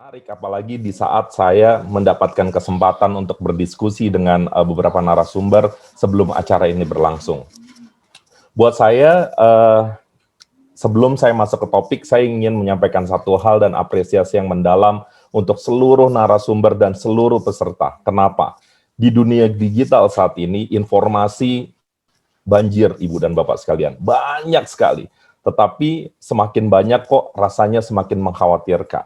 Menarik, apalagi di saat saya mendapatkan kesempatan untuk berdiskusi dengan beberapa narasumber sebelum acara ini berlangsung. Buat saya, sebelum saya masuk ke topik, saya ingin menyampaikan satu hal dan apresiasi yang mendalam untuk seluruh narasumber dan seluruh peserta. Kenapa? Di dunia digital saat ini, informasi banjir, Ibu dan Bapak sekalian. Banyak sekali. Tetapi semakin banyak kok rasanya semakin mengkhawatirkan.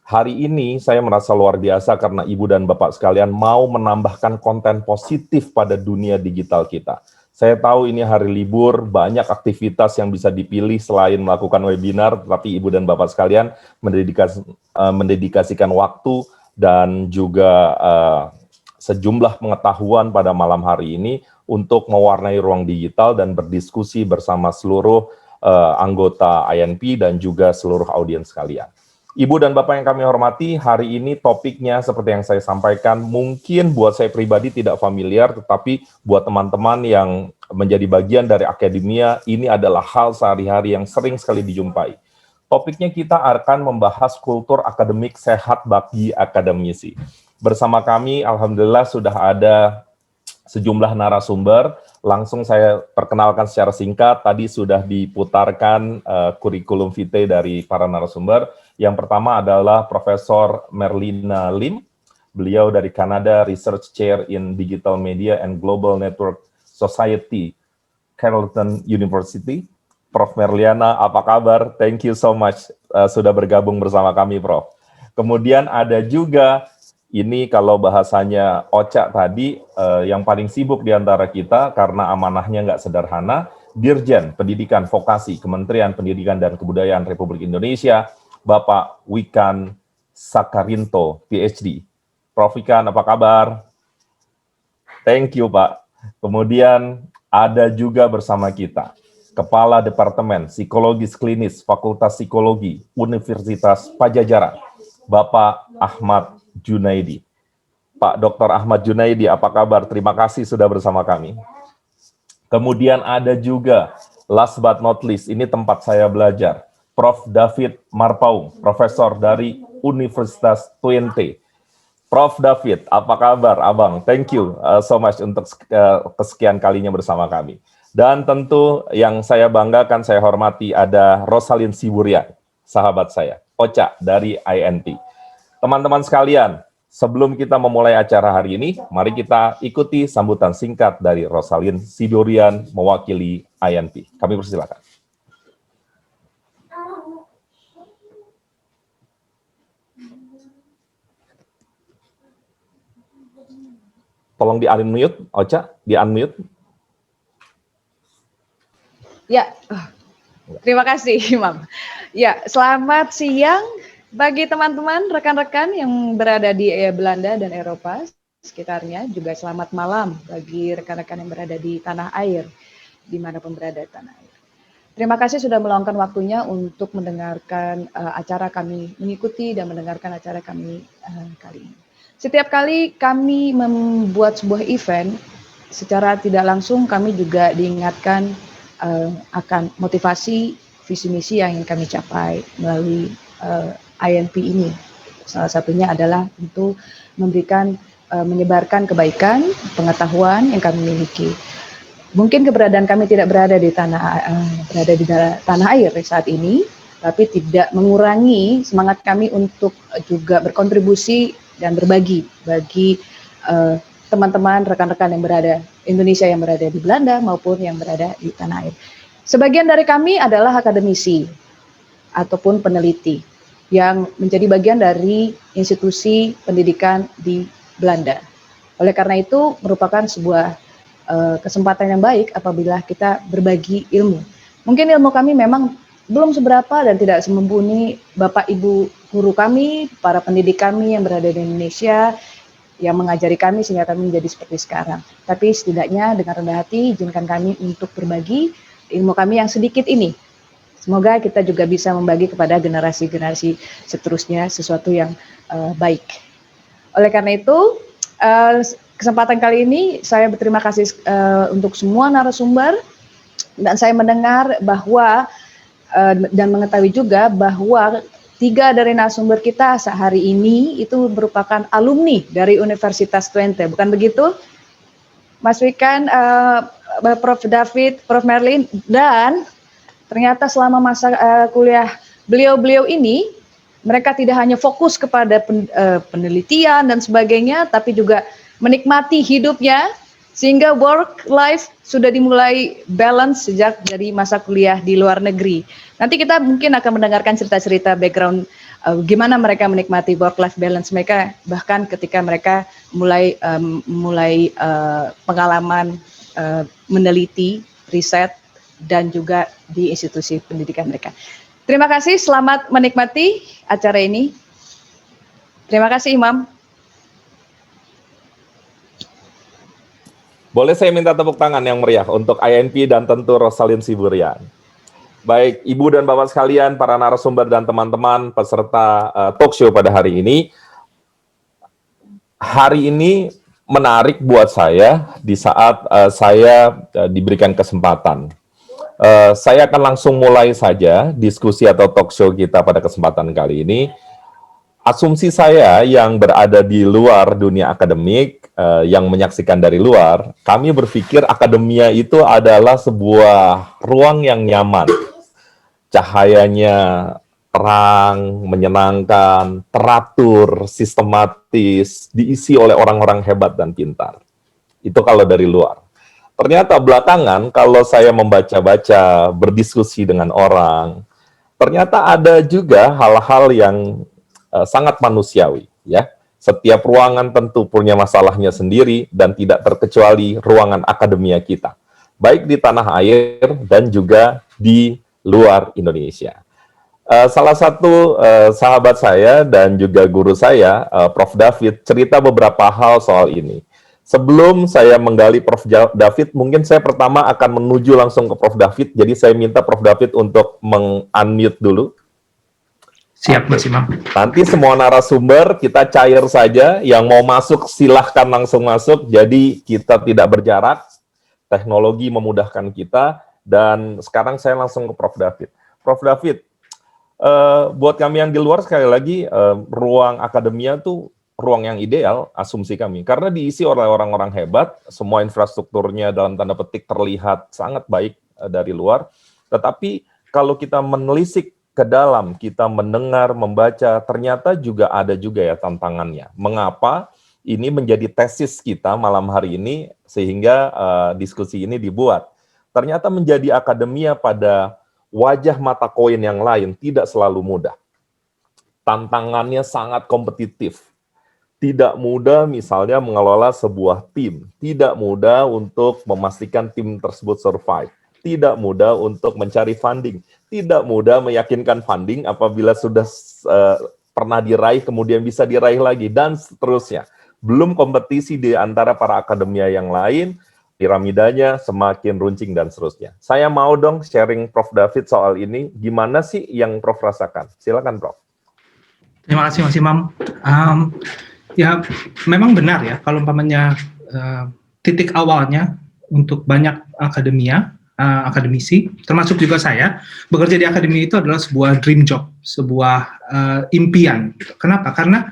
Hari ini saya merasa luar biasa karena Ibu dan Bapak sekalian mau menambahkan konten positif pada dunia digital kita. Saya tahu ini hari libur, banyak aktivitas yang bisa dipilih selain melakukan webinar, tapi Ibu dan Bapak sekalian mendedikasikan waktu dan juga sejumlah pengetahuan pada malam hari ini untuk mewarnai ruang digital dan berdiskusi bersama seluruh anggota INP dan juga seluruh audiens sekalian. Ibu dan Bapak yang kami hormati, hari ini topiknya seperti yang saya sampaikan, mungkin buat saya pribadi tidak familiar, tetapi buat teman-teman yang menjadi bagian dari akademia, ini adalah hal sehari-hari yang sering sekali dijumpai. Topiknya kita akan membahas kultur akademik sehat bagi akademisi. Bersama kami, alhamdulillah sudah ada sejumlah narasumber. Langsung saya perkenalkan secara singkat, tadi sudah diputarkan kurikulum vitae dari para narasumber. Yang pertama adalah Profesor Merlina Lim, beliau dari Kanada, Research Chair in Digital Media and Global Network Society, Carleton University. Prof. Merliana, apa kabar? Thank you so much sudah bergabung bersama kami, Prof. Kemudian ada juga, ini kalau bahasanya Ocha tadi, yang paling sibuk di antara kita karena amanahnya nggak sederhana, Dirjen Pendidikan Vokasi Kementerian Pendidikan dan Kebudayaan Republik Indonesia, Bapak Wikan Sakarinto, PhD. Prof. Wikan, apa kabar? Thank you, Pak. Kemudian ada juga bersama kita, Kepala Departemen Psikologis Klinis Fakultas Psikologi Universitas Padjadjaran, Bapak Ahmad Junaidi. Pak Dr. Ahmad Junaidi, apa kabar? Terima kasih sudah bersama kami. Kemudian ada juga, last but not least, ini tempat saya belajar, Prof. David Marpaung, Profesor dari Universitas Twente. Prof. David, apa kabar, Abang? Thank you so much untuk kesekian kalinya bersama kami. Dan tentu yang saya banggakan, saya hormati, ada Rosalin Siburia, sahabat saya, Ocha dari INP. Teman-teman sekalian, sebelum kita memulai acara hari ini, mari kita ikuti sambutan singkat dari Rosalin Siburian mewakili INP. Kami persilakan. Tolong di-unmute, Ocha, di-unmute. Ya, terima kasih, Imam. Ya, selamat siang bagi teman-teman, rekan-rekan yang berada di Belanda dan Eropa sekitarnya. Juga selamat malam bagi rekan-rekan yang berada di tanah air, dimanapun berada di tanah air. Terima kasih sudah meluangkan waktunya untuk mendengarkan acara kami, mengikuti dan mendengarkan acara kami kali ini. Setiap kali kami membuat sebuah event, secara tidak langsung kami juga diingatkan akan motivasi visi misi yang ingin kami capai melalui INP ini. Salah satunya adalah untuk memberikan, menyebarkan kebaikan, pengetahuan yang kami miliki. Mungkin keberadaan kami tidak berada di tanah air saat ini, tapi tidak mengurangi semangat kami untuk juga berkontribusi dan berbagi bagi teman-teman, rekan-rekan yang berada Indonesia yang berada di Belanda maupun yang berada di tanah air. Sebagian dari kami adalah akademisi ataupun peneliti yang menjadi bagian dari institusi pendidikan di Belanda. Oleh karena itu merupakan sebuah kesempatan yang baik apabila kita berbagi ilmu. Mungkin ilmu kami memang belum seberapa dan tidak semumpuni Bapak Ibu guru kami, para pendidik kami yang berada di Indonesia, yang mengajari kami sehingga kami menjadi seperti sekarang. Tapi setidaknya dengan rendah hati izinkan kami untuk berbagi ilmu kami yang sedikit ini. Semoga kita juga bisa membagi kepada generasi-generasi seterusnya sesuatu yang baik. Oleh karena itu, kesempatan kali ini saya berterima kasih untuk semua narasumber, dan saya mendengar bahwa dan mengetahui juga bahwa 3 dari narasumber kita sehari ini itu merupakan alumni dari Universitas Twente, bukan begitu? Mas Wikan, Prof. David, Prof. Merlin, dan ternyata selama masa kuliah beliau-beliau ini, mereka tidak hanya fokus kepada penelitian dan sebagainya, tapi juga menikmati hidupnya, sehingga work life sudah dimulai balance sejak dari masa kuliah di luar negeri. Nanti kita mungkin akan mendengarkan cerita-cerita background gimana mereka menikmati work life balance mereka, bahkan ketika mereka mulai pengalaman meneliti, riset, dan juga di institusi pendidikan mereka. Terima kasih, selamat menikmati acara ini. Terima kasih, Imam. Boleh saya minta tepuk tangan yang meriah untuk INP dan tentu Rosalin Siburian. Baik, Ibu dan Bapak sekalian, para narasumber dan teman-teman peserta talk show pada hari ini. Hari ini menarik buat saya di saat saya diberikan kesempatan. Saya akan langsung mulai saja diskusi atau talk show kita pada kesempatan kali ini. Asumsi saya yang berada di luar dunia akademik, yang menyaksikan dari luar, kami berpikir akademia itu adalah sebuah ruang yang nyaman. Cahayanya terang, menyenangkan, teratur, sistematis, diisi oleh orang-orang hebat dan pintar. Itu kalau dari luar. Ternyata belakangan kalau saya membaca-baca, berdiskusi dengan orang, ternyata ada juga hal-hal yang sangat manusiawi, ya. Setiap ruangan tentu punya masalahnya sendiri dan tidak terkecuali ruangan akademia kita, baik di tanah air dan juga di luar Indonesia. Salah satu sahabat saya dan juga guru saya, Prof. David, cerita beberapa hal soal ini. Sebelum saya menggali Prof. David, mungkin saya pertama akan menuju langsung ke Prof. David, jadi saya minta Prof. David untuk meng-unmute dulu. Siap, Mas Imam. Nanti semua narasumber kita cair saja, yang mau masuk silahkan langsung masuk, jadi kita tidak berjarak, teknologi memudahkan kita, dan sekarang saya langsung ke Prof. David. Prof. David, buat kami yang di luar, sekali lagi, ruang akademia itu ruang yang ideal, asumsi kami, karena diisi oleh orang-orang hebat, semua infrastrukturnya dalam tanda petik terlihat sangat baik dari luar, tetapi kalau kita menelisik ke dalam, kita mendengar, membaca, ternyata juga ada juga ya tantangannya. Mengapa ini menjadi tesis kita malam hari ini, sehingga diskusi ini dibuat. Ternyata menjadi akademia pada wajah mata koin yang lain tidak selalu mudah. Tantangannya sangat kompetitif. Tidak mudah misalnya mengelola sebuah tim. Tidak mudah untuk memastikan tim tersebut survive. Tidak mudah untuk mencari funding. Tidak mudah meyakinkan funding apabila sudah pernah diraih, kemudian bisa diraih lagi, dan seterusnya. Belum kompetisi di antara para akademia yang lain, piramidanya semakin runcing dan seterusnya. Saya mau dong sharing Prof. David soal ini, gimana sih yang Prof rasakan? Silakan Prof. Terima kasih Mas Imam. Ya memang benar ya, kalau umpamanya titik awalnya untuk banyak akademisi, termasuk juga saya, bekerja di akademia itu adalah sebuah dream job, sebuah impian. Kenapa? Karena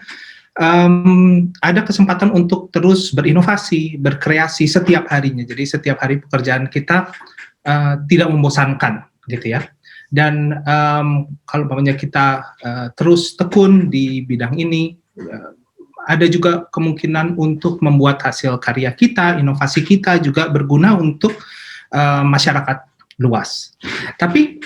ada kesempatan untuk terus berinovasi, berkreasi setiap harinya. Jadi setiap hari pekerjaan kita tidak membosankan, gitu ya. Dan kalau umpamanya kita terus tekun di bidang ini, ada juga kemungkinan untuk membuat hasil karya kita, inovasi kita juga berguna untuk masyarakat luas. Tapi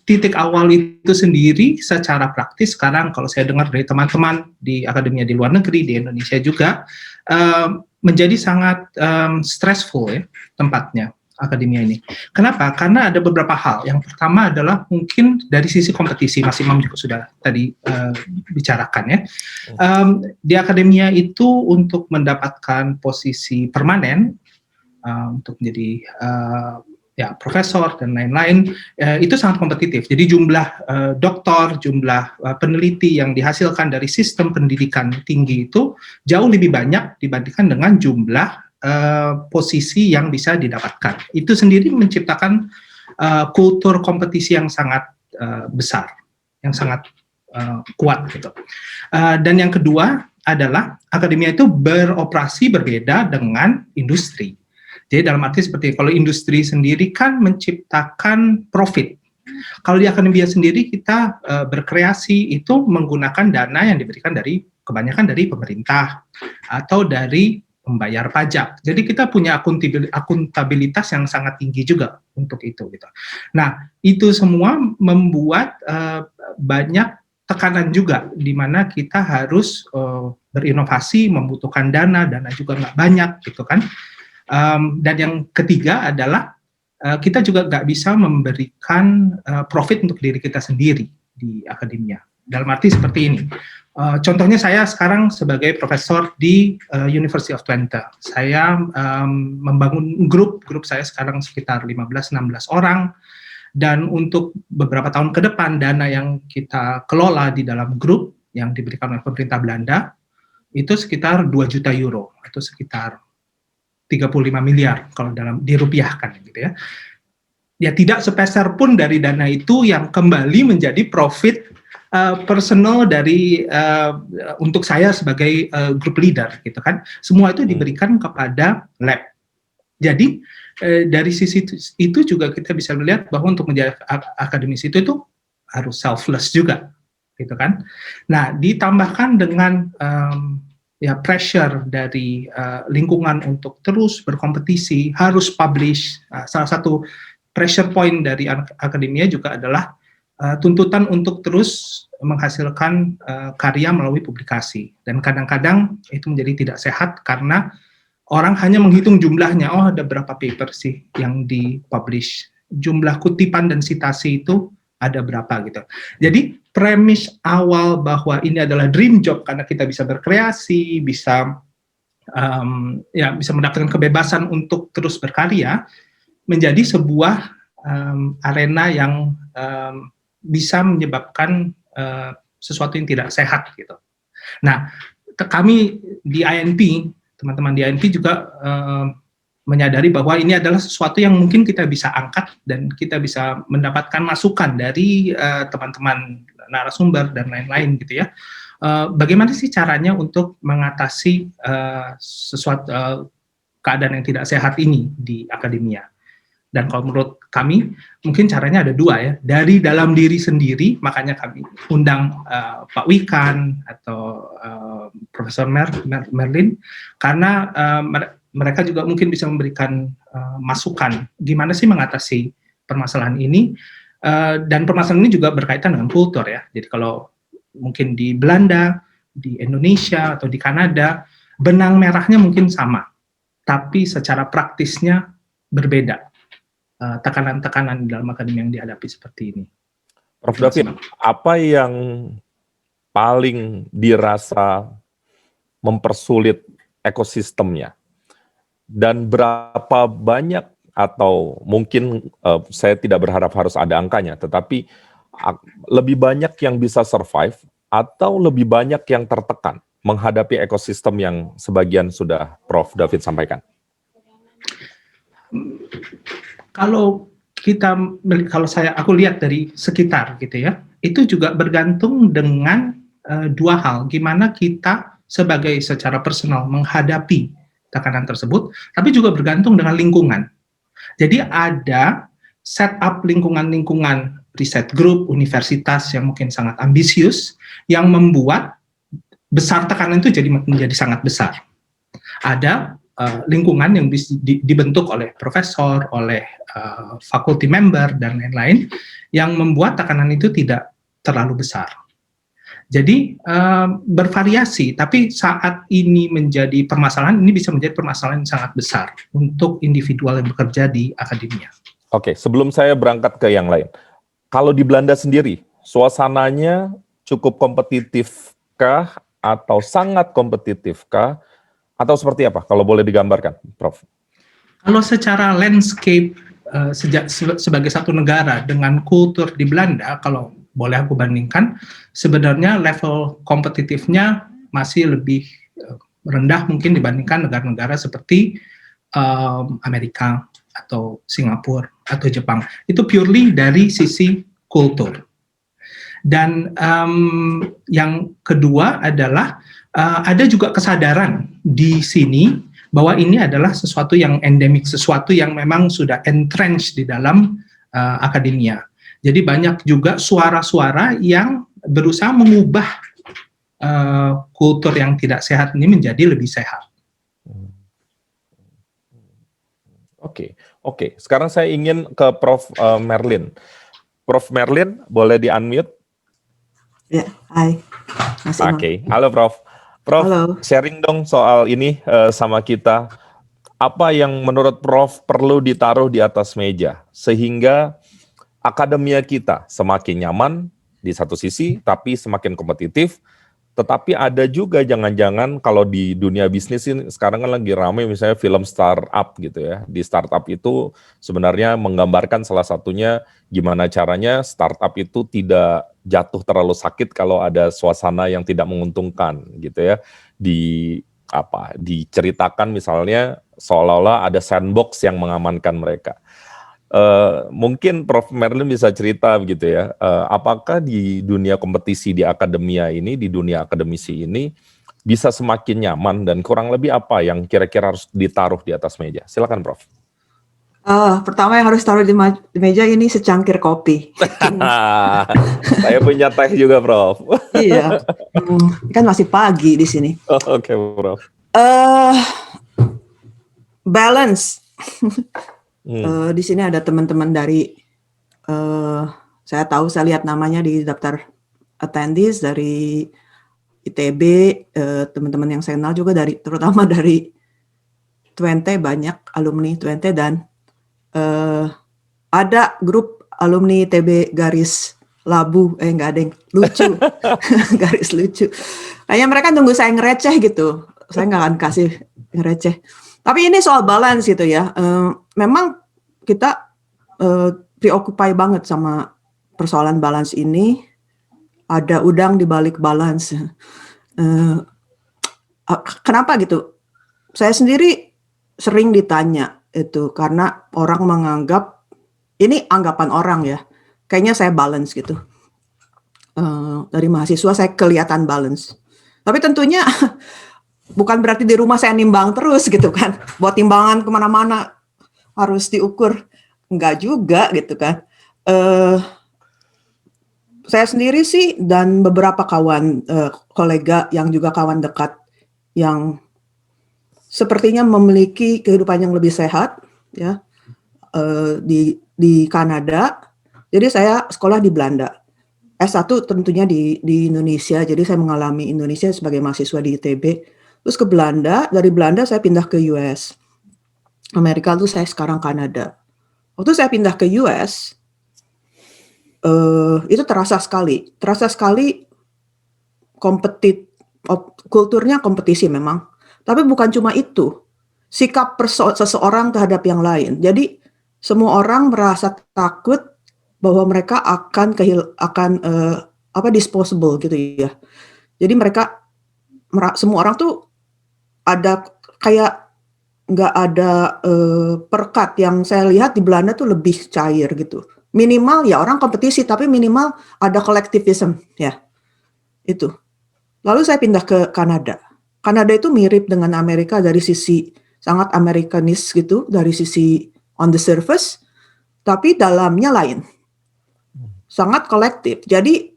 titik awal itu sendiri secara praktis sekarang kalau saya dengar dari teman-teman di akademia di luar negeri, di Indonesia juga, menjadi sangat stressful ya tempatnya akademia ini. Kenapa? Karena ada beberapa hal. Yang pertama adalah mungkin dari sisi kompetisi, Mas Imam juga sudah tadi bicarakan ya. Di akademia itu untuk mendapatkan posisi permanen, untuk menjadi ya profesor dan lain-lain, itu sangat kompetitif. Jadi jumlah doktor, jumlah peneliti yang dihasilkan dari sistem pendidikan tinggi itu jauh lebih banyak dibandingkan dengan jumlah posisi yang bisa didapatkan. Itu sendiri menciptakan kultur kompetisi yang sangat besar, yang sangat kuat gitu. Dan yang kedua adalah akademia itu beroperasi berbeda dengan industri. Jadi dalam arti seperti kalau industri sendiri kan menciptakan profit. Kalau di akademia sendiri kita berkreasi itu menggunakan dana yang diberikan kebanyakan dari pemerintah atau dari membayar pajak. Jadi kita punya akuntabilitas yang sangat tinggi juga untuk itu gitu. Nah, itu semua membuat banyak tekanan juga di mana kita harus berinovasi, membutuhkan dana juga nggak banyak gitu kan. Dan yang ketiga adalah kita juga nggak bisa memberikan profit untuk diri kita sendiri di akademia. Dalam arti seperti ini. Contohnya saya sekarang sebagai profesor di University of Twente. Saya membangun grup saya sekarang sekitar 15-16 orang, dan untuk beberapa tahun ke depan dana yang kita kelola di dalam grup yang diberikan oleh pemerintah Belanda itu sekitar 2 juta euro atau sekitar 35 miliar kalau dirupiahkan gitu ya. Ya tidak sepeser pun dari dana itu yang kembali menjadi profit personal dari untuk saya sebagai group leader gitu kan. Semua itu diberikan kepada lab. Jadi dari sisi itu juga kita bisa melihat bahwa untuk menjadi akademis itu harus selfless juga gitu kan. Nah, ditambahkan dengan pressure dari lingkungan untuk terus berkompetisi, harus publish. Salah satu pressure point dari akademia juga adalah tuntutan untuk terus menghasilkan karya melalui publikasi, dan kadang-kadang itu menjadi tidak sehat karena orang hanya menghitung jumlahnya, ada berapa paper sih yang dipublish, jumlah kutipan dan sitasi itu ada berapa gitu. Jadi premis awal bahwa ini adalah dream job karena kita bisa berkreasi, bisa mendapatkan kebebasan untuk terus berkarya, menjadi sebuah arena yang bisa menyebabkan sesuatu yang tidak sehat gitu. Nah, kami di INP, teman-teman di INP juga menyadari bahwa ini adalah sesuatu yang mungkin kita bisa angkat dan kita bisa mendapatkan masukan dari teman-teman narasumber dan lain-lain gitu ya. Bagaimana sih caranya untuk mengatasi sesuatu keadaan yang tidak sehat ini di akademia? Dan kalau menurut kami, mungkin caranya ada dua ya. Dari dalam diri sendiri, makanya kami undang Pak Wikan atau Profesor Merlin, karena mereka juga mungkin bisa memberikan masukan gimana sih mengatasi permasalahan ini. Dan permasalahan ini juga berkaitan dengan kultur ya. Jadi kalau mungkin di Belanda, di Indonesia, atau di Kanada, benang merahnya mungkin sama, tapi secara praktisnya berbeda. Tekanan-tekanan dalam akademi yang dihadapi seperti ini. Prof. David, apa yang paling dirasa mempersulit ekosistemnya? Dan berapa banyak, atau mungkin saya tidak berharap harus ada angkanya, tetapi lebih banyak yang bisa survive atau lebih banyak yang tertekan menghadapi ekosistem yang sebagian sudah Prof. David sampaikan? Kalau aku lihat dari sekitar gitu ya, itu juga bergantung dengan dua hal, gimana kita secara personal menghadapi tekanan tersebut, tapi juga bergantung dengan lingkungan. Jadi ada setup lingkungan riset group, universitas yang mungkin sangat ambisius, yang membuat besar tekanan itu menjadi sangat besar. Ada lingkungan yang dibentuk oleh profesor, oleh faculty member, dan lain-lain, yang membuat tekanan itu tidak terlalu besar. Jadi bervariasi, tapi saat ini menjadi permasalahan, ini bisa menjadi permasalahan yang sangat besar untuk individual yang bekerja di akademia. Oke, sebelum saya berangkat ke yang lain, kalau di Belanda sendiri, suasananya cukup kompetitifkah atau sangat kompetitifkah? Atau seperti apa, kalau boleh digambarkan, Prof? Kalau secara landscape sebagai satu negara dengan kultur di Belanda, kalau boleh aku bandingkan, sebenarnya level kompetitifnya masih lebih rendah mungkin dibandingkan negara-negara seperti Amerika atau Singapura atau Jepang. Itu purely dari sisi kultur. Dan yang kedua adalah ada juga kesadaran di sini bahwa ini adalah sesuatu yang endemik, sesuatu yang memang sudah entrenched di dalam akademia. Jadi banyak juga suara-suara yang berusaha mengubah kultur yang tidak sehat ini menjadi lebih sehat. Oke. Sekarang saya ingin ke Prof. Merlin. Prof. Merlin, boleh di-unmute? Ya, hai. Oke, halo Prof. Prof, Halo. sharing dong soal ini sama kita. Apa yang menurut Prof perlu ditaruh di atas meja sehingga akademia kita semakin nyaman di satu sisi, tapi semakin kompetitif. Tetapi ada juga jangan-jangan kalau di dunia bisnis ini sekarang kan lagi ramai misalnya film startup gitu ya. Di startup itu sebenarnya menggambarkan salah satunya gimana caranya startup itu tidak jatuh terlalu sakit kalau ada suasana yang tidak menguntungkan gitu ya. Diceritakan misalnya seolah-olah ada sandbox yang mengamankan mereka. Mungkin Prof. Merlin bisa cerita begitu ya, apakah di dunia kompetisi di akademia ini, di dunia akademisi ini bisa semakin nyaman dan kurang lebih apa yang kira-kira harus ditaruh di atas meja? Silakan Prof. Pertama yang harus taruh di meja ini secangkir kopi. Saya punya teh juga Prof. Iya, kan masih pagi di sini. Oke, Prof. Balance. Di sini ada teman-teman dari, saya lihat namanya di daftar attendees dari ITB, teman-teman yang saya kenal juga terutama dari Twente, banyak alumni Twente, dan ada grup alumni ITB garis labu, nggak ada yang lucu, garis lucu. Kayaknya mereka nunggu saya ngereceh gitu, saya nggak akan kasih ngereceh. Tapi ini soal balance gitu ya. Memang kita preoccupy banget sama persoalan balance ini. Ada udang di balik balance. Kenapa gitu? Saya sendiri sering ditanya itu karena orang menganggap, ini anggapan orang ya, kayaknya saya balance gitu. Dari mahasiswa saya kelihatan balance. Tapi tentunya bukan berarti di rumah saya nimbang terus gitu kan. Buat timbangan kemana-mana harus diukur. Enggak juga gitu kan. Saya sendiri sih dan beberapa kawan, kolega yang juga kawan dekat yang sepertinya memiliki kehidupan yang lebih sehat ya, di Kanada. Jadi saya sekolah di Belanda. S1 tentunya di Indonesia. Jadi saya mengalami Indonesia sebagai mahasiswa di ITB. Terus ke Belanda, dari Belanda saya pindah ke US. Amerika tuh saya sekarang Kanada. Waktu saya pindah ke US, itu terasa sekali kulturnya kompetisi memang. Tapi bukan cuma itu, sikap seseorang terhadap yang lain. Jadi semua orang merasa takut bahwa mereka akan disposable gitu ya. Jadi semua orang tuh ada kayak nggak ada perkat. Yang saya lihat di Belanda tuh lebih cair gitu. Minimal ya orang kompetisi, tapi minimal ada collectivism ya, itu. Lalu saya pindah ke Kanada. Kanada itu mirip dengan Amerika dari sisi sangat Amerikanis gitu, dari sisi on the surface, tapi dalamnya lain. Sangat kolektif. Jadi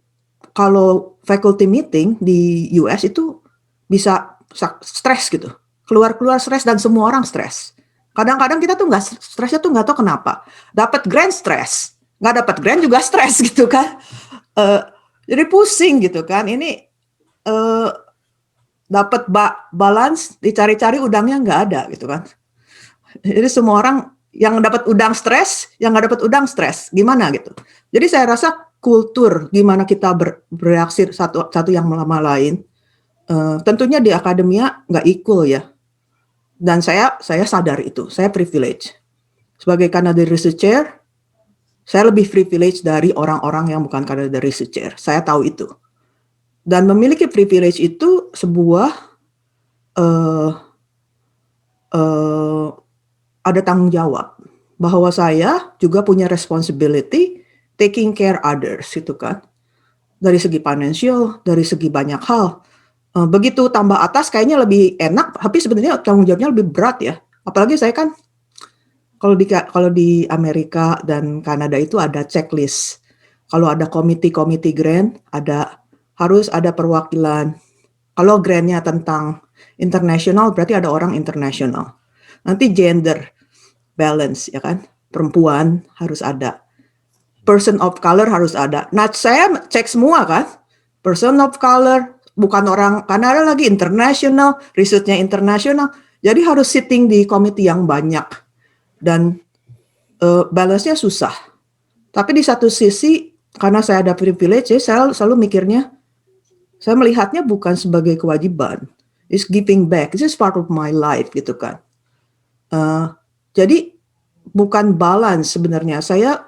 kalau faculty meeting di US itu bisa stres gitu. Keluar stres dan semua orang stres. Kadang-kadang kita tuh stresnya tuh nggak tahu kenapa. Dapat grant stres, nggak dapat grant juga stres gitu kan. Jadi pusing gitu kan. Ini dapat balance, dicari-cari udangnya nggak ada gitu kan. Jadi semua orang yang dapat udang stres, yang nggak dapat udang stres, gimana gitu. Jadi saya rasa kultur gimana kita bereaksi satu yang sama lain, tentunya di akademia nggak equal ya. Dan saya sadar itu, saya privilege. Sebagai Canadian researcher, saya lebih privilege dari orang-orang yang bukan Canadian researcher. Saya tahu itu. Dan memiliki privilege itu sebuah ada tanggung jawab bahwa saya juga punya responsibility taking care others gitu kan. dari segi financial, dari segi banyak hal. Begitu tambah atas kayaknya lebih enak, tapi sebenarnya tanggung jawabnya lebih berat ya. Apalagi saya kan kalau di Amerika dan Kanada itu ada checklist. Kalau ada komite grant, harus ada perwakilan. Kalau grantnya tentang internasional, berarti ada orang internasional. Nanti gender balance, ya kan? Perempuan harus ada. Person of color harus ada. Nah, saya cek semua kan. Person of color, bukan orang Kanada lagi, internasional, research-nya internasional. Jadi harus sitting di komite yang banyak. Dan balance-nya susah. Tapi di satu sisi, karena saya ada privilege, saya selalu mikirnya, saya melihatnya bukan sebagai kewajiban. It's giving back. This is part of my life, gitu kan. Jadi bukan balance sebenarnya. Saya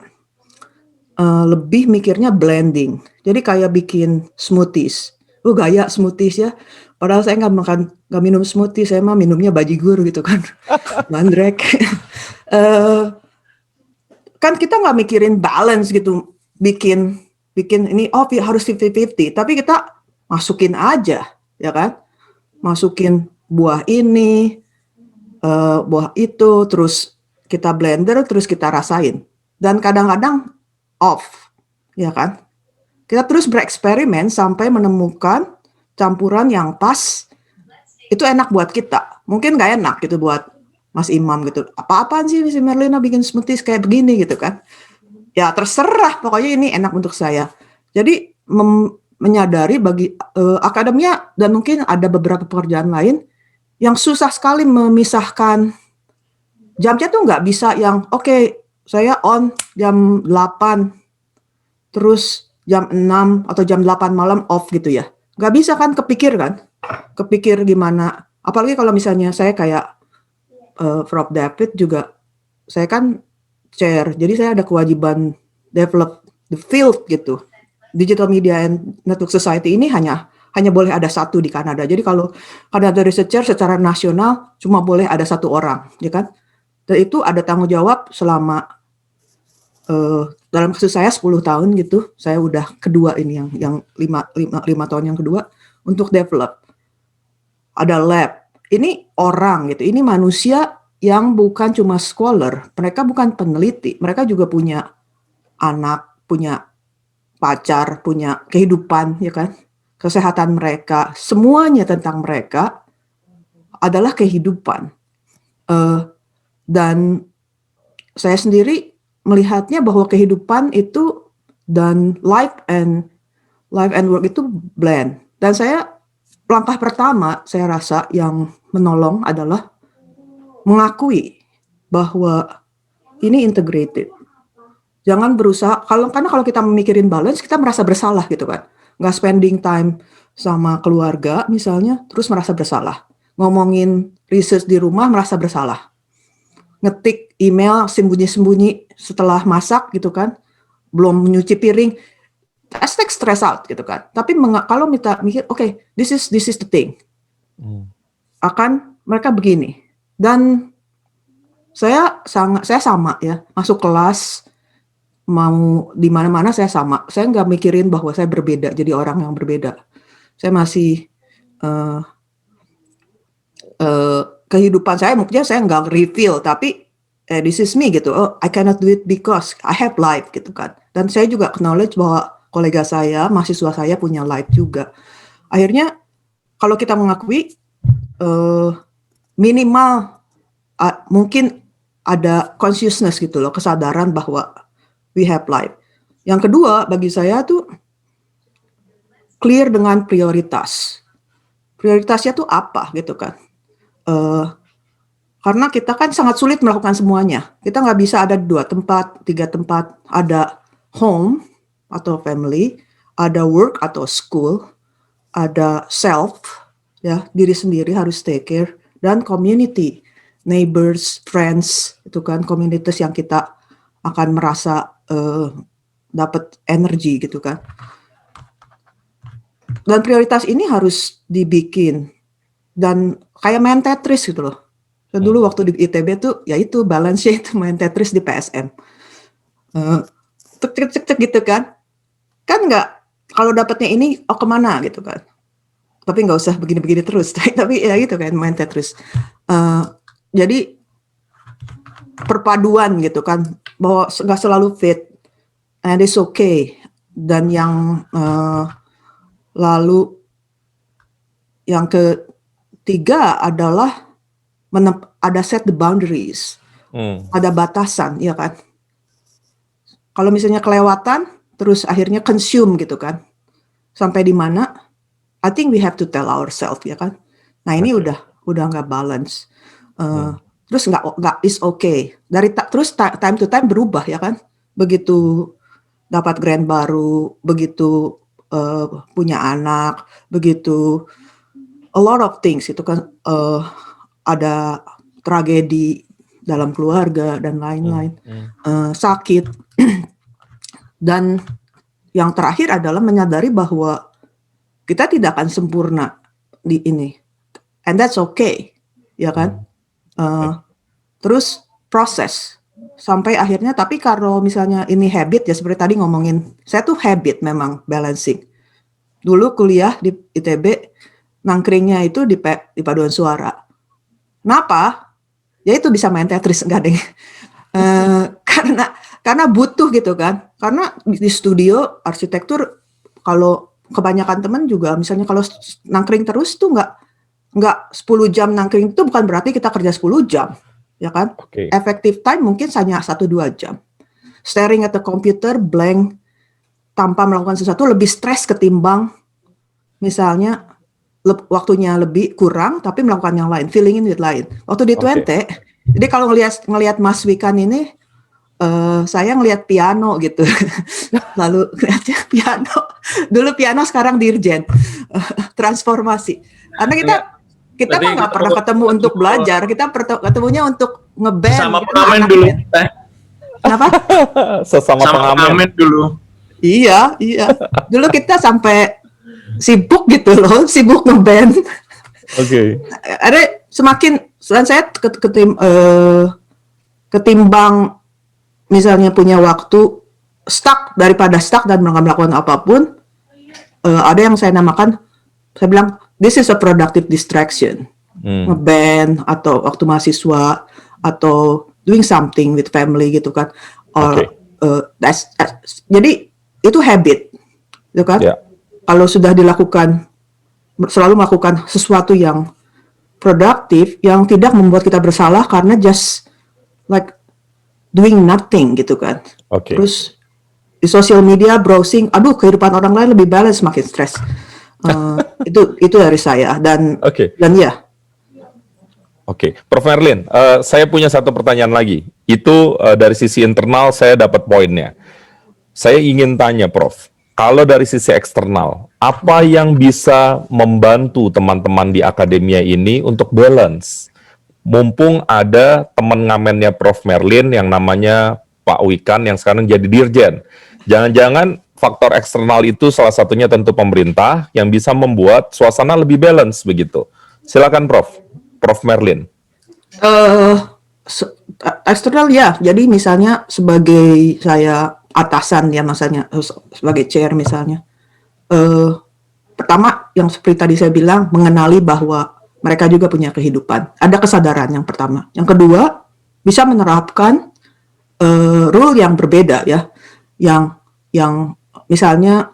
lebih mikirnya blending. Jadi kayak bikin smoothies. Gaya smoothies ya. Padahal saya nggak minum smoothie, saya mah minumnya bajigur gitu kan. Mandrek. Kan kita nggak mikirin balance gitu. Bikin ini harus 50-50. Tapi kita masukin aja, ya kan? Masukin buah ini, buah itu, terus kita blender, terus kita rasain. Dan kadang-kadang off, ya kan? Kita terus bereksperimen sampai menemukan campuran yang pas, itu enak buat kita. Mungkin nggak enak gitu buat Mas Imam gitu. Apa-apaan sih si Merlina bikin smoothies kayak begini gitu kan? Ya terserah, pokoknya ini enak untuk saya. Jadi menyadari bagi akademia dan mungkin ada beberapa pekerjaan lain yang susah sekali memisahkan jamnya tuh nggak bisa yang oke, saya on jam 8 terus jam 6 atau jam 8 malam off gitu ya. Nggak bisa kan, kepikir gimana. Apalagi kalau misalnya saya kayak Prof. David juga, saya kan chair, jadi saya ada kewajiban develop the field gitu. Digital Media and Network Society ini hanya boleh ada satu di Kanada. Jadi kalau Kanada Researcher secara nasional cuma boleh ada satu orang, ya kan? Dan itu ada tanggung jawab selama dalam kasus saya 10 tahun gitu. Saya udah kedua ini yang 5 tahun yang kedua untuk develop. Ada lab. Ini orang gitu. Ini manusia yang bukan cuma scholar. Mereka bukan peneliti. Mereka juga punya anak, punya pacar, punya kehidupan, ya kan? Kesehatan mereka, semuanya tentang mereka adalah kehidupan. Dan saya sendiri melihatnya bahwa kehidupan itu dan life and work itu blend. Dan langkah pertama saya rasa yang menolong adalah mengakui bahwa ini integrated. Jangan berusaha, karena kalau kita memikirin balance, kita merasa bersalah gitu kan. Nggak spending time sama keluarga misalnya, terus merasa bersalah. Ngomongin research di rumah, merasa bersalah. Ngetik email sembunyi-sembunyi setelah masak gitu kan, belum nyuci piring, stress out gitu kan. Tapi kalau kita mikir, oke, this is the thing. Akan mereka begini. Dan saya sama ya, masuk kelas, mau di mana-mana saya sama. Saya nggak mikirin bahwa saya berbeda, jadi orang yang berbeda. Saya masih kehidupan saya, mungkin saya nggak reveal, tapi this is me gitu. Oh, I cannot do it because I have life gitu kan. Dan saya juga acknowledge bahwa kolega saya, mahasiswa saya punya life juga. Akhirnya kalau kita mengakui minimal mungkin ada consciousness gitu loh, kesadaran bahwa we have life. Yang kedua bagi saya tuh clear dengan prioritas. Prioritasnya tuh apa gitu kan? Karena kita kan sangat sulit melakukan semuanya. Kita nggak bisa ada 2 tempat, 3 tempat. Ada home atau family, ada work atau school, ada self, ya diri sendiri harus take care, dan community, neighbors, friends, itu kan komunitas yang kita akan merasa dapat energi gitu kan. Dan prioritas ini harus dibikin dan kayak main Tetris gitu loh. So, dulu waktu di ITB tuh ya itu balance-nya itu main Tetris di PSM. Cek gitu kan. Kan nggak, kalau dapatnya ini, oh kemana gitu kan. Tapi nggak usah begini-begini terus. Tapi ya gitu kan, main Tetris. Jadi perpaduan gitu kan, bahwa nggak selalu fit, and it's okay. Dan yang lalu yang ketiga adalah ada set the boundaries, ada batasan, ya kan. Kalau misalnya kelewatan, terus akhirnya consume gitu kan, sampai di mana? I think we have to tell ourselves, ya kan. Nah ini udah nggak balance. Terus nggak is okay. Terus time to time berubah, ya kan. Begitu dapat grant baru, begitu punya anak, begitu a lot of things itu kan, ada tragedi dalam keluarga dan lain-lain, sakit. Dan yang terakhir adalah menyadari bahwa kita tidak akan sempurna di ini, and that's okay, ya kan. Terus proses sampai akhirnya. Tapi kalau misalnya ini habit, ya seperti tadi ngomongin, saya tuh habit memang balancing. Dulu kuliah di ITB, nangkringnya itu di paduan suara. Kenapa? Ya itu bisa main Tetris, enggak deh. Karena butuh gitu kan. Karena di studio arsitektur, kalau kebanyakan teman juga, misalnya kalau nangkring terus tuh nggak 10 jam nangkring, itu bukan berarti kita kerja 10 jam, ya kan? Okay. Effective time mungkin hanya 1-2 jam. Staring at the computer blank tanpa melakukan sesuatu lebih stres ketimbang misalnya waktunya lebih kurang tapi melakukan yang lain, filling in with lain. Waktu di Twente, jadi kalau ngelihat Mas Wikan ini, saya ngelihat piano gitu. Lalu ngelihatnya piano. Dulu piano, sekarang dirjen. Transformasi. Karena kita mah nggak pernah ketemu untuk belajar, kita ketemunya untuk ngeband. Sama pengamen dulu. Kenapa? Sesama pengamen dulu. Iya. Dulu kita sampai sibuk gitu loh, sibuk ngeband. Oke. Ada semakin, dan saya ketimbang misalnya punya waktu daripada stuck dan nggak melakukan apapun, ada yang saya namakan, saya bilang this is a productive distraction. Ngeband atau waktu mahasiswa atau doing something with family gitu kan. Jadi itu habit, gitu kan. Yeah. Kalau sudah dilakukan, selalu melakukan sesuatu yang produktif, yang tidak membuat kita bersalah karena just like doing nothing gitu kan. Terus di sosial media browsing, aduh kehidupan orang lain lebih balance, makin stres. Itu dari saya dan ya. Prof. Merlin, saya punya satu pertanyaan lagi. Itu dari sisi internal saya dapat poinnya. Saya ingin tanya, Prof. Kalau dari sisi eksternal, apa yang bisa membantu teman-teman di akademia ini untuk balance? Mumpung ada teman ngamennya Prof. Merlin yang namanya Pak Wikan yang sekarang jadi dirjen. Jangan-jangan faktor eksternal itu salah satunya tentu pemerintah yang bisa membuat suasana lebih balance begitu. Silakan Prof. Prof. Merlin. Eksternal ya, jadi misalnya sebagai saya atasan ya, misalnya sebagai chair misalnya, pertama yang seperti tadi saya bilang, mengenali bahwa mereka juga punya kehidupan, ada kesadaran yang pertama. Yang kedua, bisa menerapkan rule yang berbeda ya, yang misalnya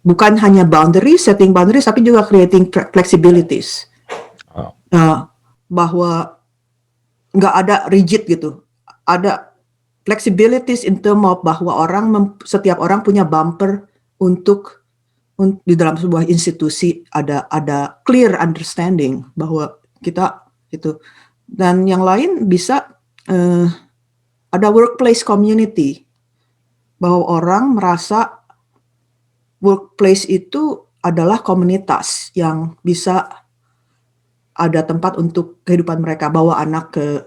bukan hanya setting boundaries, tapi juga creating flexibilities. Bahwa nggak ada rigid gitu, ada flexibilities in term of bahwa setiap orang punya bumper untuk di dalam sebuah institusi, ada clear understanding bahwa kita itu. Dan yang lain bisa ada workplace community, bahwa orang merasa workplace itu adalah komunitas yang bisa ada tempat untuk kehidupan mereka. Bawa anak ke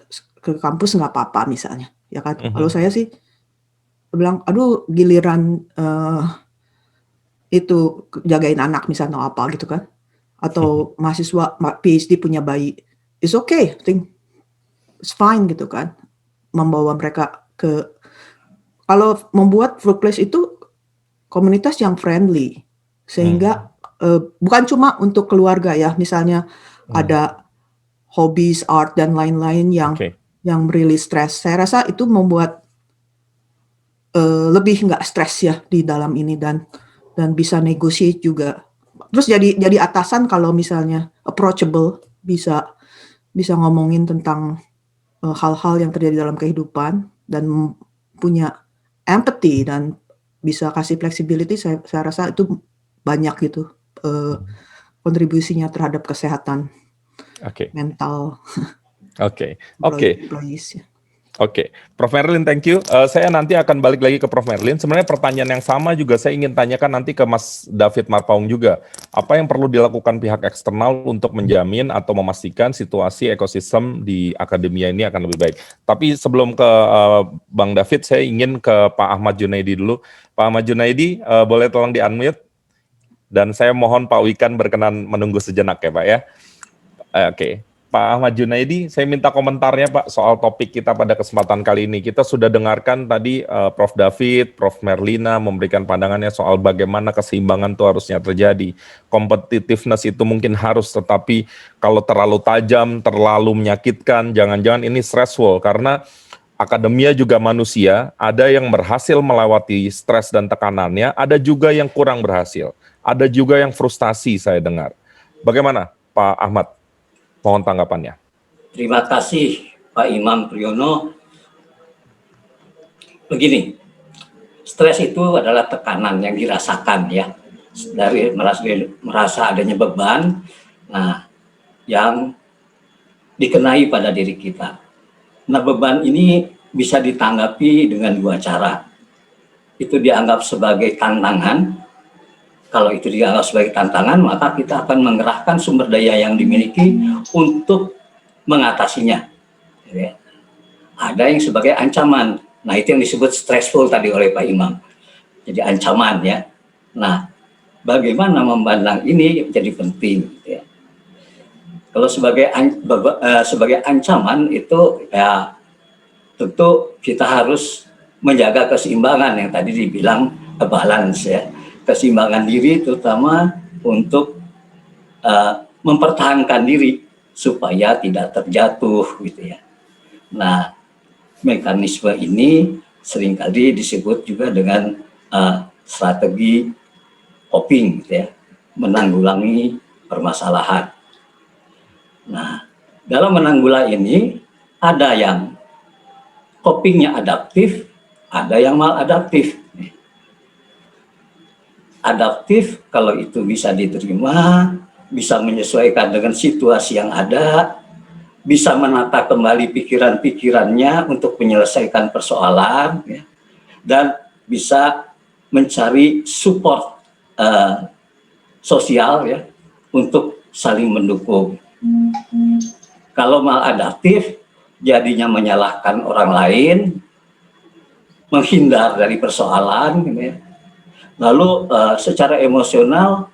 kampus nggak apa-apa misalnya, ya kan. Kalau saya sih bilang, aduh giliran itu jagain anak misalnya apa gitu kan, atau mahasiswa PhD punya bayi, it's okay, I think it's fine gitu kan, membawa mereka ke kalau membuat workplace itu komunitas yang friendly, sehingga bukan cuma untuk keluarga ya, misalnya ada hobbies, art dan lain-lain yang rilis stres. Saya rasa itu membuat lebih nggak stres ya di dalam ini, dan bisa negotiate juga. Terus jadi atasan kalau misalnya approachable, bisa ngomongin tentang hal-hal yang terjadi dalam kehidupan dan punya empathy dan bisa kasih flexibility. Saya rasa itu banyak gitu kontribusinya terhadap kesehatan mental employees. Oke, Prof. Merlin, thank you. Saya nanti akan balik lagi ke Prof. Merlin. Sebenarnya pertanyaan yang sama juga saya ingin tanyakan nanti ke Mas David Marpaung juga. Apa yang perlu dilakukan pihak eksternal untuk menjamin atau memastikan situasi ekosistem di akademia ini akan lebih baik? Tapi sebelum ke Bang David, saya ingin ke Pak Ahmad Junaidi dulu. Pak Ahmad Junaidi, boleh tolong di-unmute? Dan saya mohon Pak Wikan berkenan menunggu sejenak ya Pak ya. Oke. Pak Ahmad Junaidi, saya minta komentarnya Pak soal topik kita pada kesempatan kali ini. Kita sudah dengarkan tadi Prof. David, Prof. Merlina memberikan pandangannya soal bagaimana keseimbangan itu harusnya terjadi. Competitiveness itu mungkin harus, tetapi kalau terlalu tajam, terlalu menyakitkan, jangan-jangan ini stressful. Karena akademia juga manusia, ada yang berhasil melewati stres dan tekanannya, ada juga yang kurang berhasil. Ada juga yang frustasi saya dengar. Bagaimana Pak Ahmad? Mohon tanggapannya. Terima kasih Pak Imam Priyono. Begini, stres itu adalah tekanan yang dirasakan ya, dari merasa adanya beban, nah yang dikenai pada diri kita. Nah beban ini bisa ditanggapi dengan dua cara. Itu dianggap sebagai tantangan. Kalau itu dianggap sebagai tantangan, maka kita akan mengerahkan sumber daya yang dimiliki untuk mengatasinya. Ada yang sebagai ancaman. Nah, itu yang disebut stressful tadi oleh Pak Imam. Jadi ancaman ya. Nah, bagaimana memandang ini menjadi penting. Ya. Kalau sebagai ancaman itu ya tentu kita harus menjaga keseimbangan yang tadi dibilang balance ya. Keseimbangan diri terutama untuk mempertahankan diri supaya tidak terjatuh gitu ya. Nah, mekanisme ini seringkali disebut juga dengan strategi coping gitu ya, menanggulangi permasalahan. Nah, dalam menanggulangi ini ada yang copingnya adaptif, ada yang maladaptif. Adaptif kalau itu bisa diterima, bisa menyesuaikan dengan situasi yang ada, bisa menata kembali pikiran-pikirannya untuk menyelesaikan persoalan, ya, dan bisa mencari support sosial ya untuk saling mendukung. Kalau maladaptif, jadinya menyalahkan orang lain, menghindar dari persoalan, gitu ya. Lalu secara emosional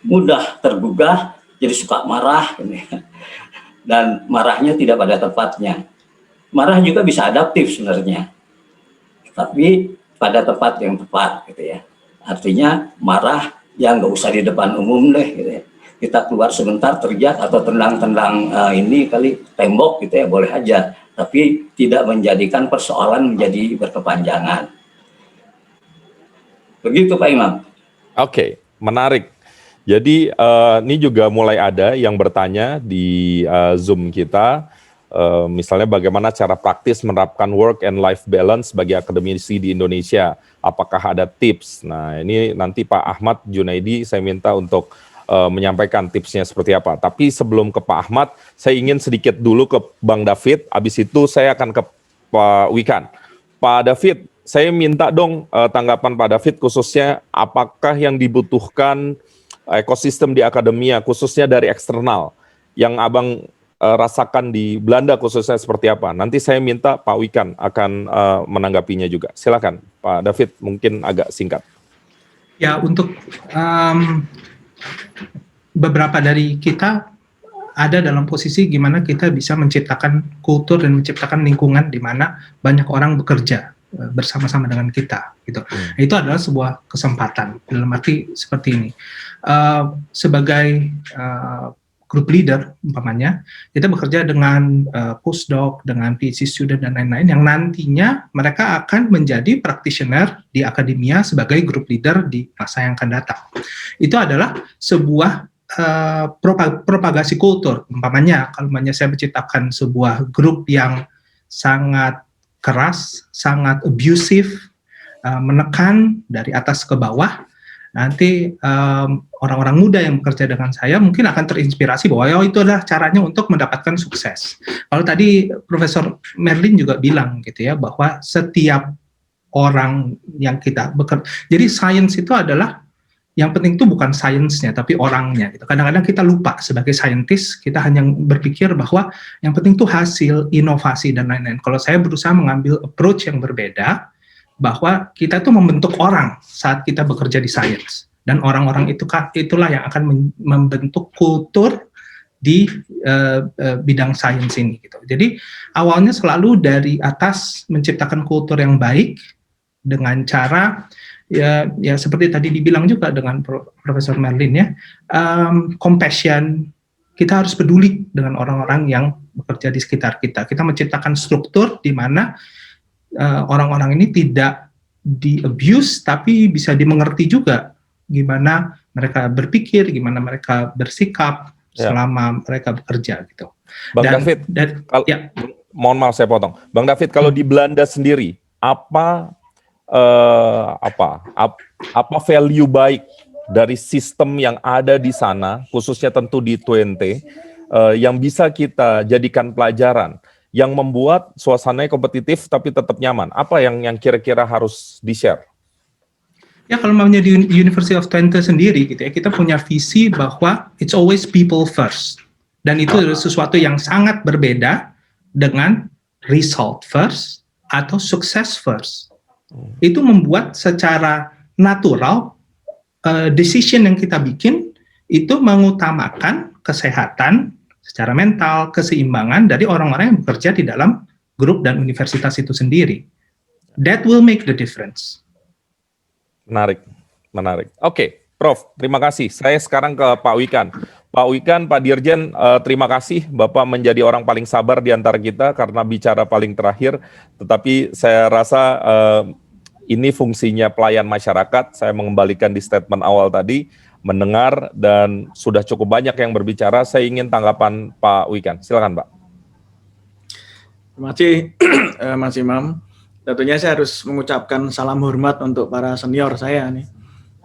mudah tergugah, jadi suka marah, dan marahnya tidak pada tempatnya. Marah juga bisa adaptif sebenarnya, tapi pada tempat yang tepat, gitu ya. Artinya marah yang nggak usah di depan umum deh, gitu ya. Kita keluar sebentar teriak atau tendang-tendang ini kali tembok, gitu ya, boleh aja. Tapi tidak menjadikan persoalan menjadi berkepanjangan. Begitu Pak Imam. Oke, menarik. Jadi ini juga mulai ada yang bertanya di Zoom kita, misalnya bagaimana cara praktis menerapkan work and life balance bagi akademisi di Indonesia. Apakah ada tips? Nah ini nanti Pak Ahmad Junaidi saya minta untuk menyampaikan tipsnya seperti apa. Tapi sebelum ke Pak Ahmad, saya ingin sedikit dulu ke Bang David, habis itu saya akan ke Pak Wikan. Pak David, saya minta dong tanggapan Pak David khususnya apakah yang dibutuhkan ekosistem di akademia khususnya dari eksternal yang Abang rasakan di Belanda khususnya seperti apa. Nanti saya minta Pak Wikan akan menanggapinya juga. Silakan Pak David, mungkin agak singkat. Ya, untuk beberapa dari kita ada dalam posisi gimana kita bisa menciptakan kultur dan menciptakan lingkungan di mana banyak orang bekerja bersama-sama dengan kita gitu. Itu adalah sebuah kesempatan dalam arti seperti ini. Sebagai group leader umpamanya, kita bekerja dengan postdoc, dengan PhD student dan lain-lain yang nantinya mereka akan menjadi practitioner di akademia sebagai group leader di masa yang akan datang. Itu adalah sebuah propagasi kultur. Umpamanya, kalau saya menciptakan sebuah grup yang sangat keras, sangat abusive, menekan dari atas ke bawah, nanti orang-orang muda yang bekerja dengan saya mungkin akan terinspirasi bahwa itu adalah caranya untuk mendapatkan sukses. Kalau tadi Profesor Merlin juga bilang gitu ya, bahwa setiap orang yang kita bekerja, jadi science itu adalah yang penting itu bukan sainsnya tapi orangnya gitu. Kadang-kadang kita lupa sebagai scientist, kita hanya berpikir bahwa yang penting itu hasil, inovasi dan lain-lain. Kalau saya berusaha mengambil approach yang berbeda, bahwa kita itu membentuk orang saat kita bekerja di science, dan orang-orang itulah yang akan membentuk kultur di bidang sains ini gitu. Jadi awalnya selalu dari atas menciptakan kultur yang baik dengan cara ya seperti tadi dibilang juga dengan Profesor Merlin ya, compassion. Kita harus peduli dengan orang-orang yang bekerja di sekitar kita. Kita menciptakan struktur di mana orang-orang ini tidak di-abuse, tapi bisa dimengerti juga gimana mereka berpikir, gimana mereka bersikap selama mereka bekerja gitu. Bang David, mohon maaf saya potong. Bang David, kalau di Belanda sendiri, apa value baik dari sistem yang ada di sana, khususnya tentu di Twente, yang bisa kita jadikan pelajaran, yang membuat suasananya kompetitif tapi tetap nyaman? Apa yang kira-kira harus di-share? Ya, kalau namanya di University of Twente sendiri gitu ya, kita punya visi bahwa it's always people first. Dan itu adalah sesuatu yang sangat berbeda dengan result first atau success first. Itu membuat secara natural decision yang kita bikin itu mengutamakan kesehatan secara mental, keseimbangan dari orang-orang yang bekerja di dalam grup dan universitas itu sendiri. That will make the difference. Menarik. Oke, Prof, terima kasih. Saya sekarang ke Pak Wikan. Pak Wikan, Pak Dirjen, terima kasih Bapak menjadi orang paling sabar di antara kita karena bicara paling terakhir. Tetapi saya rasa ini fungsinya pelayan masyarakat. Saya mengembalikan di statement awal tadi, mendengar dan sudah cukup banyak yang berbicara. Saya ingin tanggapan Pak Wikan. Silakan, Pak. Terima kasih, Mas Imam. Tentunya saya harus mengucapkan salam hormat untuk para senior saya nih,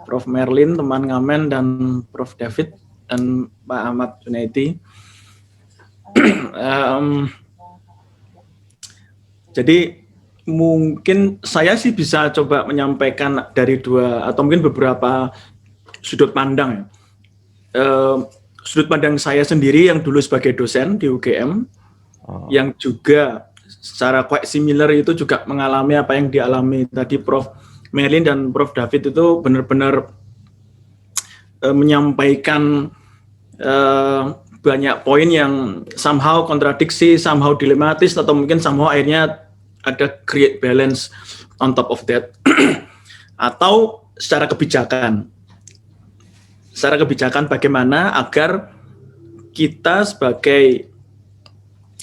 Prof. Merlin, teman ngamen, dan Prof. David, dan Pak Ahmad Junaidi. Jadi mungkin saya sih bisa coba menyampaikan dari dua atau mungkin beberapa sudut pandang. Sudut pandang saya sendiri yang dulu sebagai dosen di UGM, yang juga secara quite similar itu juga mengalami apa yang dialami tadi Prof. Merlin dan Prof. David, itu benar-benar menyampaikan banyak poin yang somehow kontradiksi, somehow dilematis, atau mungkin somehow akhirnya ada create balance on top of that. Atau secara kebijakan. Secara kebijakan bagaimana agar kita sebagai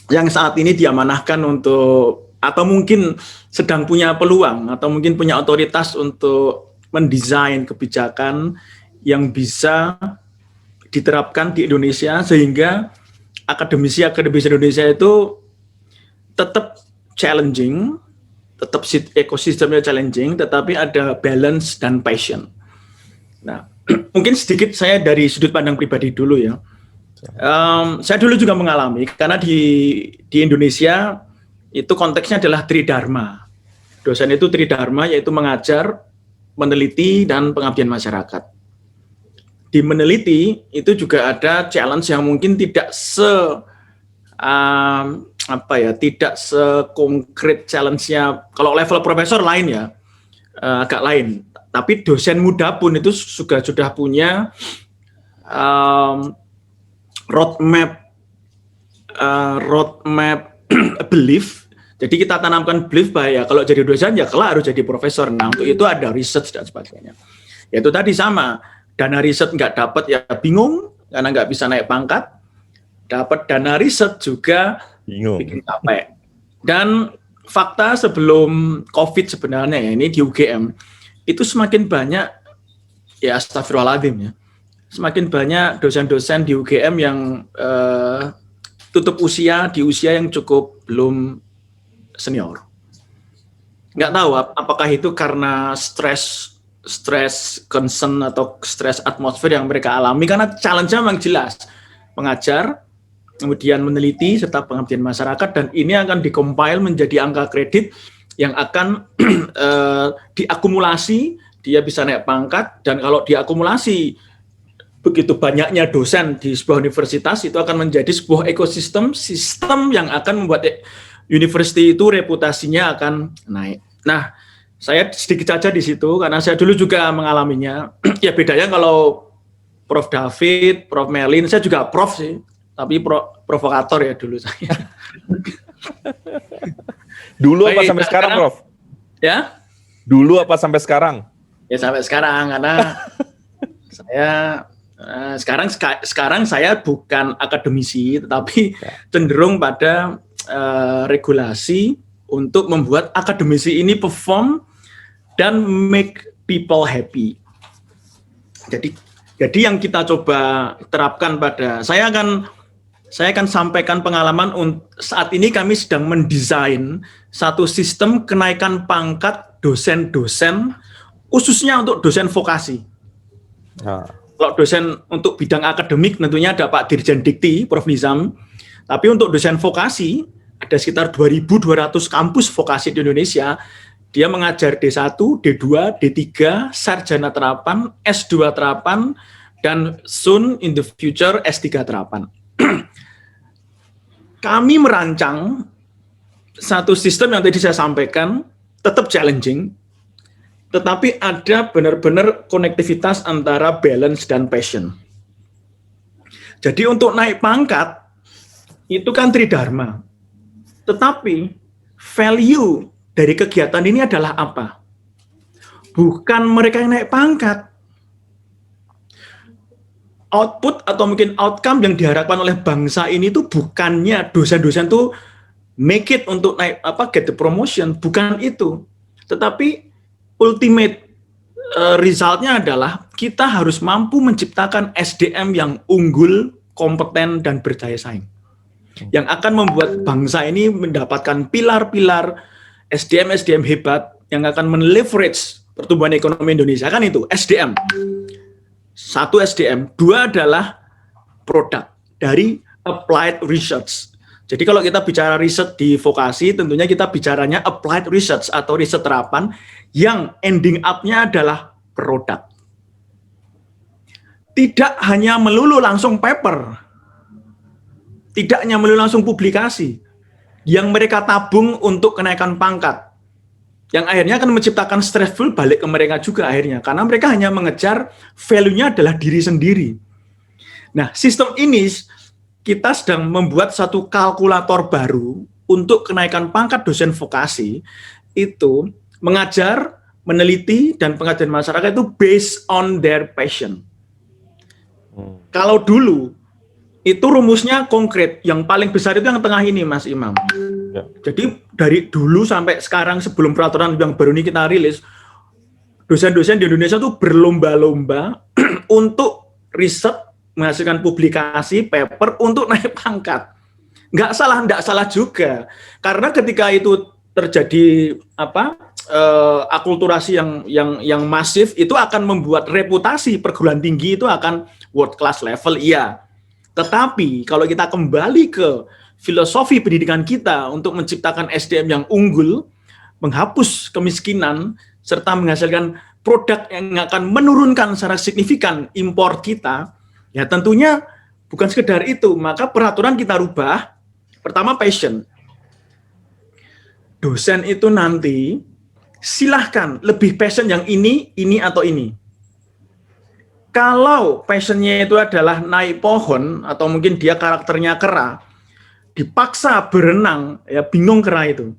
yang saat ini diamanahkan untuk, atau mungkin sedang punya peluang, atau mungkin punya otoritas untuk mendesain kebijakan yang bisa diterapkan di Indonesia, sehingga akademisi Indonesia itu tetap challenging, tetap ekosistemnya challenging, tetapi ada balance dan passion. Nah, mungkin sedikit saya dari sudut pandang pribadi dulu ya. Saya dulu juga mengalami, karena di Indonesia itu konteksnya adalah tridharma. Dosen itu tridharma, yaitu mengajar, meneliti, dan pengabdian masyarakat. Di meneliti itu juga ada challenge yang mungkin tidak tidak sekonkret challenge-nya. Kalau level profesor lain ya, agak lain. Tapi dosen muda pun itu sudah punya roadmap belief Jadi kita tanamkan belief bahwa ya kalau jadi dosen ya kelak harus jadi profesor. Nah untuk itu ada research dan sebagainya. Yaitu tadi sama, dana riset nggak dapat ya bingung karena nggak bisa naik pangkat. Dapat dana riset juga Bingung. bikin capek. Dan fakta sebelum COVID sebenarnya ya, ini di UGM itu semakin banyak ya astagfirullahaladzim ya. Semakin banyak dosen-dosen di UGM yang tutup usia di usia yang cukup belum senior. Nggak tahu apakah itu karena stres concern atau stres atmosfer yang mereka alami, karena challenge-nya memang jelas. Mengajar, kemudian meneliti, serta pengabdian masyarakat, dan ini akan dikompil menjadi angka kredit yang akan diakumulasi, dia bisa naik pangkat, dan kalau diakumulasi begitu banyaknya dosen di sebuah universitas, itu akan menjadi sebuah ekosistem, sistem yang akan membuat university itu reputasinya akan naik. Nah, saya sedikit saja di situ, karena saya dulu juga mengalaminya. Ya bedanya kalau Prof. David, Prof. Merlin, saya juga prof sih, tapi provokator ya dulu saya. Dulu apa sampai sekarang, Prof? Ya? Dulu apa sampai sekarang? Ya sampai sekarang, karena saya sekarang saya bukan akademisi, tetapi cenderung pada regulasi untuk membuat akademisi ini perform dan make people happy. Jadi yang kita coba terapkan pada saya akan sampaikan pengalaman saat ini kami sedang mendesain satu sistem kenaikan pangkat dosen-dosen khususnya untuk dosen vokasi. Kalau dosen untuk bidang akademik tentunya ada Pak Dirjen Dikti, Prof. Nizam. Tapi untuk dosen vokasi, ada sekitar 2.200 kampus vokasi di Indonesia. Dia mengajar D1, D2, D3, sarjana terapan, S2 terapan, dan soon in the future S3 terapan. Kami merancang satu sistem yang tadi saya sampaikan, tetap challenging, tetapi ada benar-benar konektivitas antara balance dan passion. Jadi untuk naik pangkat, itu kan tridharma. Tetapi value dari kegiatan ini adalah apa? Bukan mereka yang naik pangkat. Output atau mungkin outcome yang diharapkan oleh bangsa ini tuh bukannya dosen-dosen tuh make it untuk naik get the promotion, bukan itu. Tetapi ultimate resultnya adalah kita harus mampu menciptakan SDM yang unggul, kompeten, dan berdaya saing. Yang akan membuat bangsa ini mendapatkan pilar-pilar SDM hebat yang akan men-leverage pertumbuhan ekonomi Indonesia. Kan itu, SDM. Satu SDM, dua adalah produk dari applied research. Jadi kalau kita bicara riset di vokasi, tentunya kita bicaranya applied research atau riset terapan yang ending up-nya adalah produk. Tidak hanya melulu langsung paper, tidak hanya melulu langsung publikasi, yang mereka tabung untuk kenaikan pangkat, yang akhirnya akan menciptakan stressful balik ke mereka juga akhirnya, karena mereka hanya mengejar value-nya adalah diri sendiri. Nah, sistem ini kita sedang membuat satu kalkulator baru untuk kenaikan pangkat dosen vokasi, itu mengajar, meneliti, dan pengabdian masyarakat itu based on their passion. Kalau dulu, itu rumusnya konkret, yang paling besar itu yang tengah ini, Mas Imam. Ya. Jadi dari dulu sampai sekarang sebelum peraturan yang baru ini kita rilis, dosen-dosen di Indonesia itu berlomba-lomba untuk riset, menghasilkan publikasi, paper untuk naik pangkat. Nggak salah juga. Karena ketika itu terjadi akulturasi yang masif, itu akan membuat reputasi perguruan tinggi itu akan world class level, iya. Tetapi kalau kita kembali ke filosofi pendidikan kita untuk menciptakan SDM yang unggul, menghapus kemiskinan, serta menghasilkan produk yang akan menurunkan secara signifikan impor kita, ya tentunya bukan sekedar itu. Maka peraturan kita rubah. Pertama, passion. Dosen itu nanti silahkan lebih passion yang ini atau ini. Kalau passionnya itu adalah naik pohon atau mungkin dia karakternya kera, dipaksa berenang, ya bingung kera itu.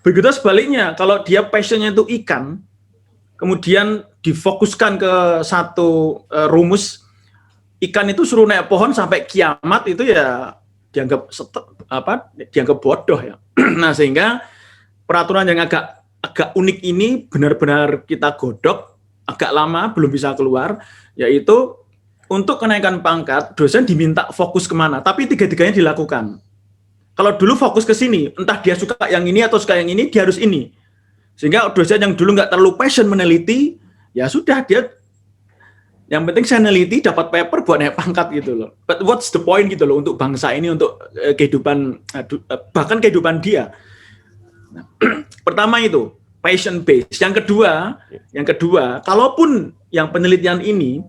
Begitu sebaliknya, kalau dia passionnya itu ikan, kemudian difokuskan ke satu rumus, ikan itu suruh naik pohon sampai kiamat itu ya dianggap bodoh ya. Nah, sehingga peraturan yang agak unik ini benar-benar kita godok, agak lama belum bisa keluar, yaitu untuk kenaikan pangkat dosen diminta fokus kemana, tapi tiga-tiganya dilakukan. Kalau dulu fokus ke sini, entah dia suka yang ini atau suka yang ini, dia harus ini. Sehingga dosen yang dulu nggak terlalu passion meneliti, ya sudah dia yang penting saya neliti dapat paper buat naik pangkat gitu loh. But what's the point gitu loh untuk bangsa ini, untuk kehidupan, bahkan kehidupan dia. Nah, pertama itu passion based. Yang kedua, kalaupun yang penelitian ini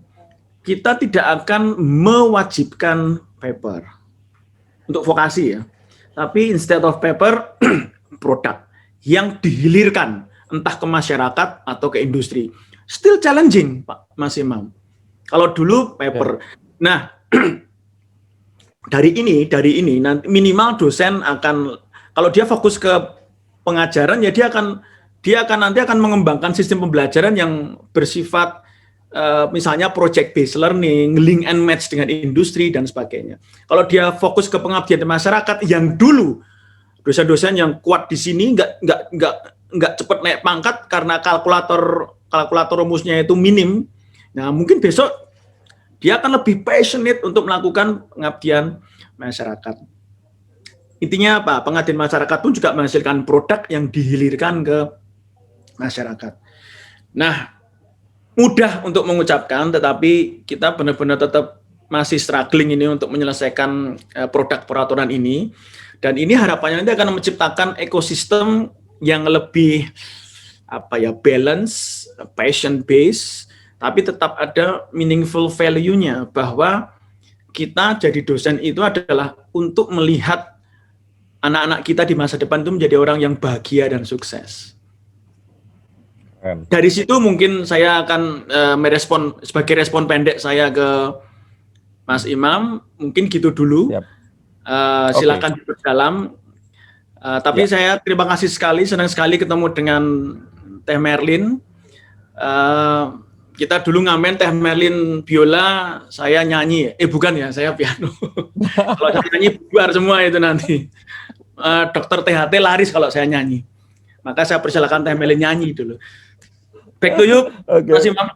kita tidak akan mewajibkan paper untuk vokasi ya, tapi instead of paper produk yang dihilirkan entah ke masyarakat atau ke industri. Still challenging, Pak Mas Imam. Kalau dulu paper. Nah, dari ini nanti minimal dosen akan, kalau dia fokus ke pengajaran ya dia akan mengembangkan sistem pembelajaran yang bersifat misalnya project based learning, link and match dengan industri dan sebagainya. Kalau dia fokus ke pengabdian masyarakat yang dulu dosen-dosen yang kuat di sini nggak cepat naik pangkat karena kalkulator rumusnya itu minim. Nah, mungkin besok dia akan lebih passionate untuk melakukan pengabdian masyarakat. Intinya apa? Pengabdian masyarakat pun juga menghasilkan produk yang dihilirkan ke masyarakat. Nah, mudah untuk mengucapkan, tetapi kita benar-benar tetap masih struggling ini untuk menyelesaikan produk peraturan ini. Dan ini harapannya nanti akan menciptakan ekosistem yang lebih balance, passion based, tapi tetap ada meaningful value-nya, bahwa kita jadi dosen itu adalah untuk melihat anak-anak kita di masa depan itu menjadi orang yang bahagia dan sukses. Dari situ mungkin saya akan merespon sebagai respon pendek saya ke Mas Imam, mungkin gitu dulu. Silakan diperdalam. Tapi saya terima kasih sekali, senang sekali ketemu dengan Teh Merlin. Kita dulu ngamen Teh Merlin biola, saya nyanyi. Bukan ya, saya piano. Kalau saya nyanyi bubar semua itu nanti. Dokter THT laris kalau saya nyanyi. Maka saya persilakan Teh Merlin nyanyi dulu. Back to you, Mas Imam.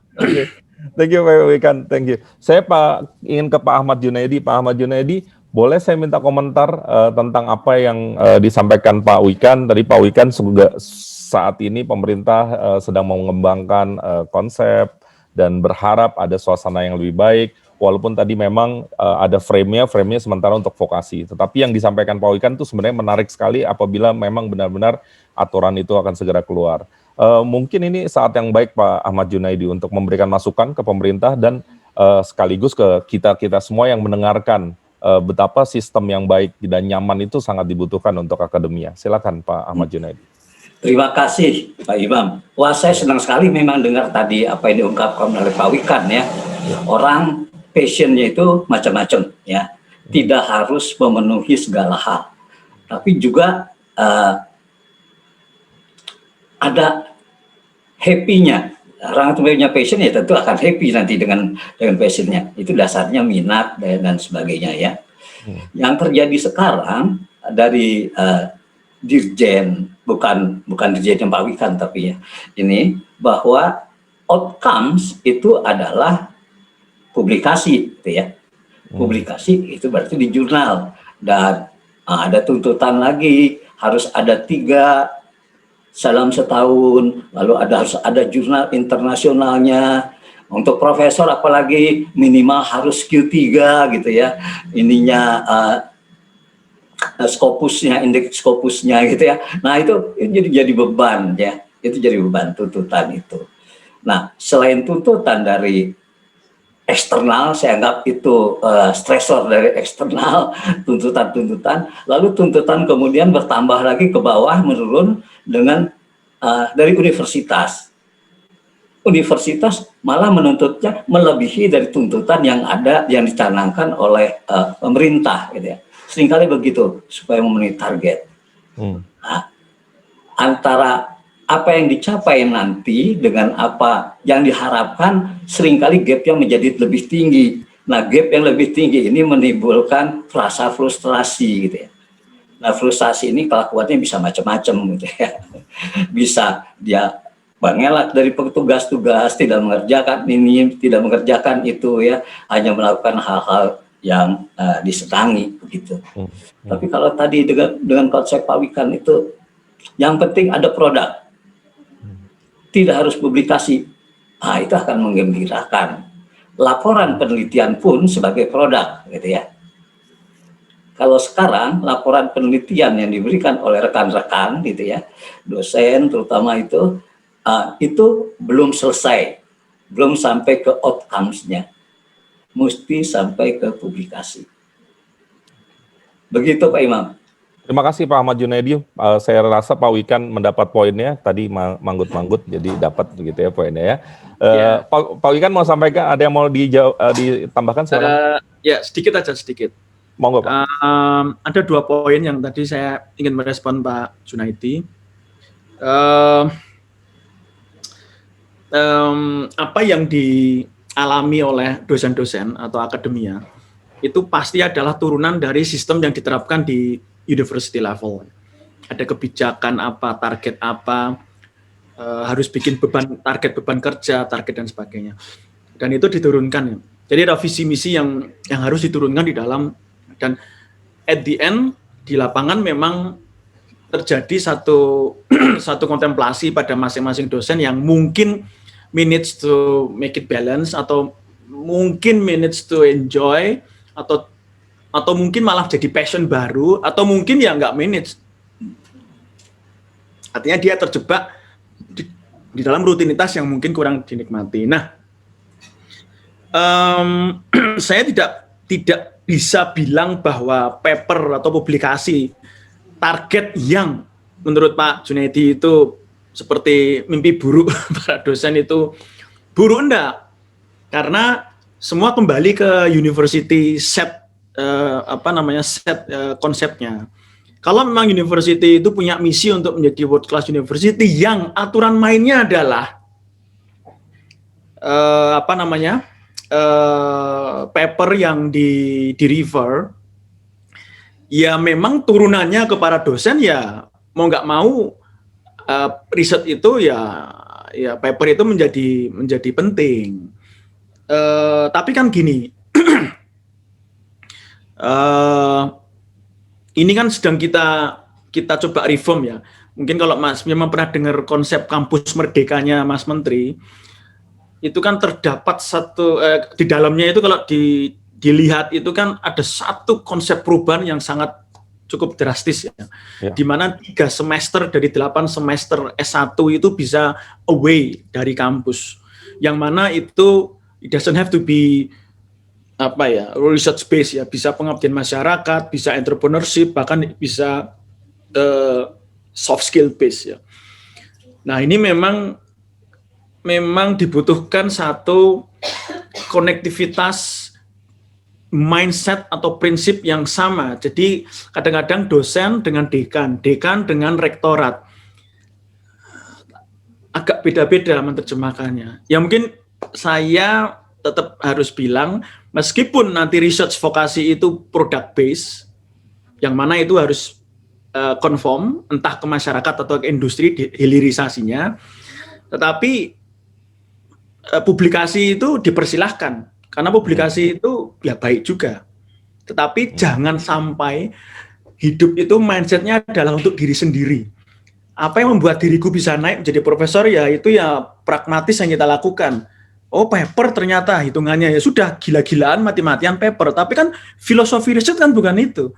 Thank you, Pak Wikan. Thank you. Saya ingin ke Pak Ahmad Junaidi. Pak Ahmad Junaidi, boleh saya minta komentar tentang apa yang disampaikan Pak Wikan. Tadi Pak Wikan saat ini pemerintah sedang mengembangkan konsep dan berharap ada suasana yang lebih baik. Walaupun tadi memang ada frame-nya sementara untuk vokasi. Tetapi yang disampaikan Pak Wikan itu sebenarnya menarik sekali apabila memang benar-benar aturan itu akan segera keluar. Mungkin ini saat yang baik Pak Ahmad Junaidi untuk memberikan masukan ke pemerintah dan sekaligus ke kita semua yang mendengarkan betapa sistem yang baik dan nyaman itu sangat dibutuhkan untuk akademia. Silakan Pak Ahmad Junaidi. Terima kasih Pak Imam. Wah, saya senang sekali memang dengar tadi apa yang diungkapkan oleh Pak Wikan ya. Orang passionnya itu macam-macam ya. Tidak harus memenuhi segala hal. Tapi juga ada happy-nya. Orang itu punya passion ya tentu akan happy nanti dengan passion-nya. Itu dasarnya minat dan sebagainya ya. Yang terjadi sekarang dari Dirjen, bukan Dirjen Pak Wikan tapi ya, ini bahwa outcomes itu adalah publikasi gitu ya. Publikasi itu berarti di jurnal, dan ada tuntutan lagi harus ada 3 dalam setahun, lalu harus ada jurnal internasionalnya. Untuk profesor apalagi minimal harus Q3 gitu ya, ininya skopusnya, indeks skopusnya gitu ya. Nah itu jadi beban ya, itu jadi beban tuntutan itu. Nah selain tuntutan dari eksternal, saya anggap itu stresor dari eksternal, tuntutan-tuntutan, lalu tuntutan kemudian bertambah lagi ke bawah, menurun dengan dari universitas. Universitas malah menuntutnya melebihi dari tuntutan yang ada, yang dicanangkan oleh pemerintah gitu ya. Seringkali begitu supaya memenuhi target. Nah, antara apa yang dicapai nanti dengan apa yang diharapkan, seringkali gapnya menjadi lebih tinggi. Nah, gap yang lebih tinggi ini menimbulkan rasa frustrasi gitu ya. Nah, frustrasi ini kelakuannya bisa macam-macam gitu ya. Bisa dia mengelak dari petugas-tugas, tidak mengerjakan ini, tidak mengerjakan itu ya, hanya melakukan hal-hal yang disenangi begitu. Tapi kalau tadi dengan konsep Pak Wikan itu, yang penting ada produk, tidak harus publikasi. Nah, itu akan menggembirakan. Laporan penelitian pun sebagai produk, gitu ya. Kalau sekarang laporan penelitian yang diberikan oleh rekan-rekan, gitu ya, dosen terutama itu belum selesai, belum sampai ke outcomes-nya, mesti sampai ke publikasi. Begitu Pak Imam. Terima kasih Pak Ahmad Junaidi. Saya rasa Pak Wikan mendapat poinnya tadi, manggut-manggut jadi dapat begitu ya poinnya ya. Pak Wikan mau sampaikan, ada yang mau ditambahkan? Ya sedikit aja sedikit. Monggo Pak. Ada 2 poin yang tadi saya ingin merespon Pak Junaidi. Apa yang dialami oleh dosen-dosen atau akademia itu pasti adalah turunan dari sistem yang diterapkan di university level. Ada kebijakan apa, target apa, harus bikin target beban kerja, target dan sebagainya. Dan itu diturunkan. Jadi ada visi misi yang harus diturunkan di dalam, dan at the end di lapangan memang terjadi satu kontemplasi pada masing-masing dosen yang mungkin manage to make it balance, atau mungkin manage to enjoy, atau mungkin malah jadi passion baru, atau mungkin ya nggak manage. Artinya dia terjebak di dalam rutinitas yang mungkin kurang dinikmati. Nah, saya tidak bisa bilang bahwa paper atau publikasi target yang menurut Pak Junaidi itu seperti mimpi buruk para dosen itu buruk, enggak. Karena semua kembali ke university set konsepnya. Kalau memang university itu punya misi untuk menjadi world class university yang aturan mainnya adalah paper yang di refer, ya memang turunannya ke para dosen ya mau nggak mau riset itu ya paper itu menjadi penting. Tapi kan gini. Ini kan sedang kita coba reform ya. Mungkin kalau Mas memang pernah dengar konsep kampus merdekanya Mas Menteri, itu kan terdapat di dalamnya itu kalau dilihat itu kan ada satu konsep perubahan yang sangat cukup drastis ya. Di mana 3 semester dari 8 semester S1 itu bisa away dari kampus. Yang mana itu it doesn't have to be research base ya, bisa pengabdian masyarakat, bisa entrepreneurship, bahkan bisa soft skill base ya. Nah, ini memang dibutuhkan satu konektivitas mindset atau prinsip yang sama. Jadi kadang-kadang dosen dengan dekan dengan rektorat agak beda-beda menerjemahkannya. Ya mungkin saya tetap harus bilang, meskipun nanti research vokasi itu product base, yang mana itu harus konform, entah ke masyarakat atau ke industri, hilirisasinya, tetapi publikasi itu dipersilahkan, karena publikasi itu ya baik juga. Tetapi jangan sampai hidup itu mindsetnya adalah untuk diri sendiri. Apa yang membuat diriku bisa naik menjadi profesor, ya itu ya pragmatis yang kita lakukan. Oh, paper ternyata hitungannya ya sudah gila-gilaan mati-matian paper. Tapi kan filosofi riset kan bukan itu.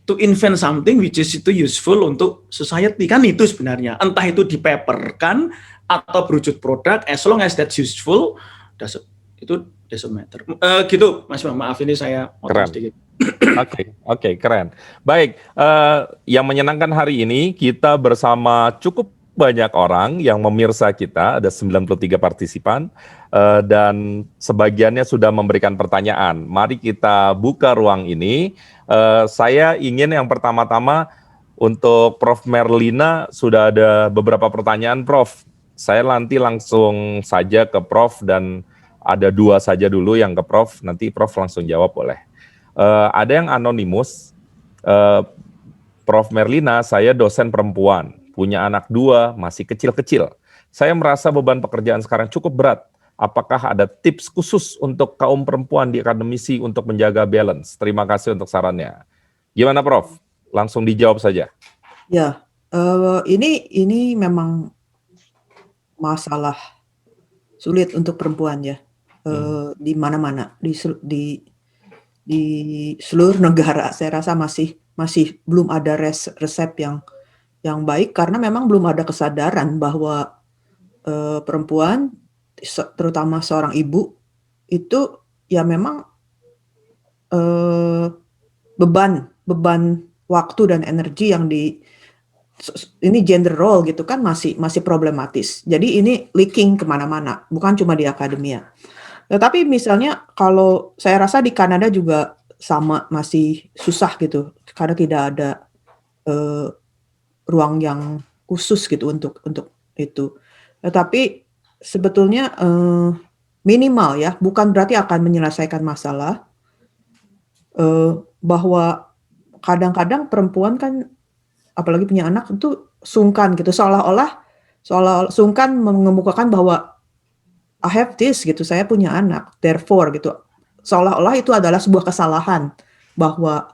To invent something which is itu useful untuk society, kan itu sebenarnya. Entah itu dipaperkan atau berwujud produk, as long as that's useful, itu doesn't matter. Gitu, Mas, maaf ini saya keren. Sedikit. Oke, keren. Baik, yang menyenangkan hari ini kita bersama cukup banyak orang yang memirsa kita, ada 93 partisipan, dan sebagiannya sudah memberikan pertanyaan. Mari kita buka ruang ini. Saya ingin yang pertama-tama Untuk Prof. Merlina sudah ada beberapa pertanyaan, Prof. Saya nanti langsung saja ke Prof dan ada 2 saja dulu yang ke Prof. Nanti Prof langsung jawab boleh. Ada yang anonimus. Prof. Merlina, saya dosen perempuan, punya anak 2, masih kecil-kecil. Saya merasa beban pekerjaan sekarang cukup berat. Apakah ada tips khusus untuk kaum perempuan di akademisi untuk menjaga balance? Terima kasih untuk sarannya. Gimana, Prof? Langsung dijawab saja. Ya, ini memang masalah sulit untuk perempuan ya, di mana-mana, di seluruh negara. Saya rasa masih belum ada resep yang baik karena memang belum ada kesadaran bahwa perempuan, terutama seorang ibu, itu ya memang beban waktu dan energi yang ini gender role gitu kan masih problematis. Jadi ini leaking kemana-mana, bukan cuma di akademia. Tetapi misalnya kalau saya rasa di Kanada juga sama, masih susah gitu karena tidak ada ruang yang khusus gitu untuk itu. Tetapi sebetulnya minimal ya, bukan berarti akan menyelesaikan masalah, bahwa kadang-kadang perempuan kan apalagi punya anak itu sungkan gitu, seolah-olah sungkan mengemukakan bahwa I have this gitu, saya punya anak, therefore gitu, seolah-olah itu adalah sebuah kesalahan bahwa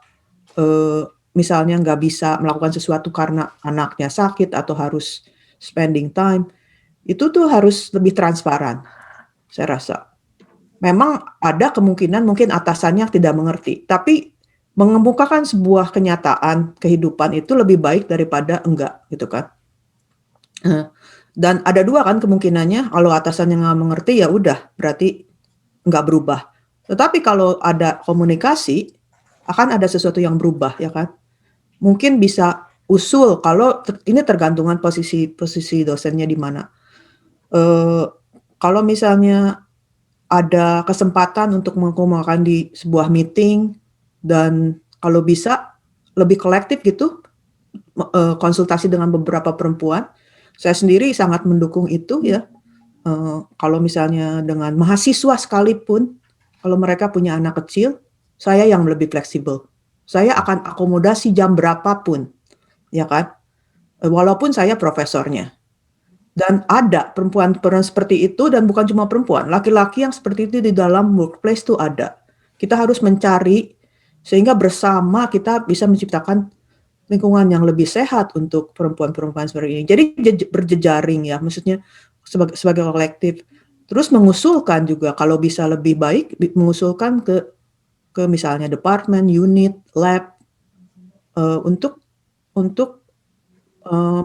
misalnya nggak bisa melakukan sesuatu karena anaknya sakit atau harus spending time, itu tuh harus lebih transparan, saya rasa. Memang ada kemungkinan mungkin atasannya tidak mengerti, tapi mengemukakan sebuah kenyataan kehidupan itu lebih baik daripada enggak gitu kan. Dan ada 2 kan kemungkinannya, kalau atasannya nggak mengerti ya udah berarti nggak berubah. Tetapi kalau ada komunikasi akan ada sesuatu yang berubah ya kan. Mungkin bisa usul, kalau ini tergantungan posisi dosennya di mana. Kalau misalnya ada kesempatan untuk mengemukakan di sebuah meeting dan kalau bisa lebih kolektif gitu, konsultasi dengan beberapa perempuan. Saya sendiri sangat mendukung itu ya. Kalau misalnya dengan mahasiswa sekalipun, kalau mereka punya anak kecil, saya yang lebih fleksibel. Saya akan akomodasi jam berapapun, ya kan? Walaupun saya profesornya. Dan ada perempuan seperti itu, dan bukan cuma perempuan, laki-laki yang seperti itu di dalam workplace itu ada. Kita harus mencari sehingga bersama kita bisa menciptakan lingkungan yang lebih sehat untuk perempuan-perempuan seperti ini. Jadi berjejaring ya, maksudnya sebagai kolektif. Terus mengusulkan juga kalau bisa lebih baik, mengusulkan ke misalnya departemen, unit, lab, untuk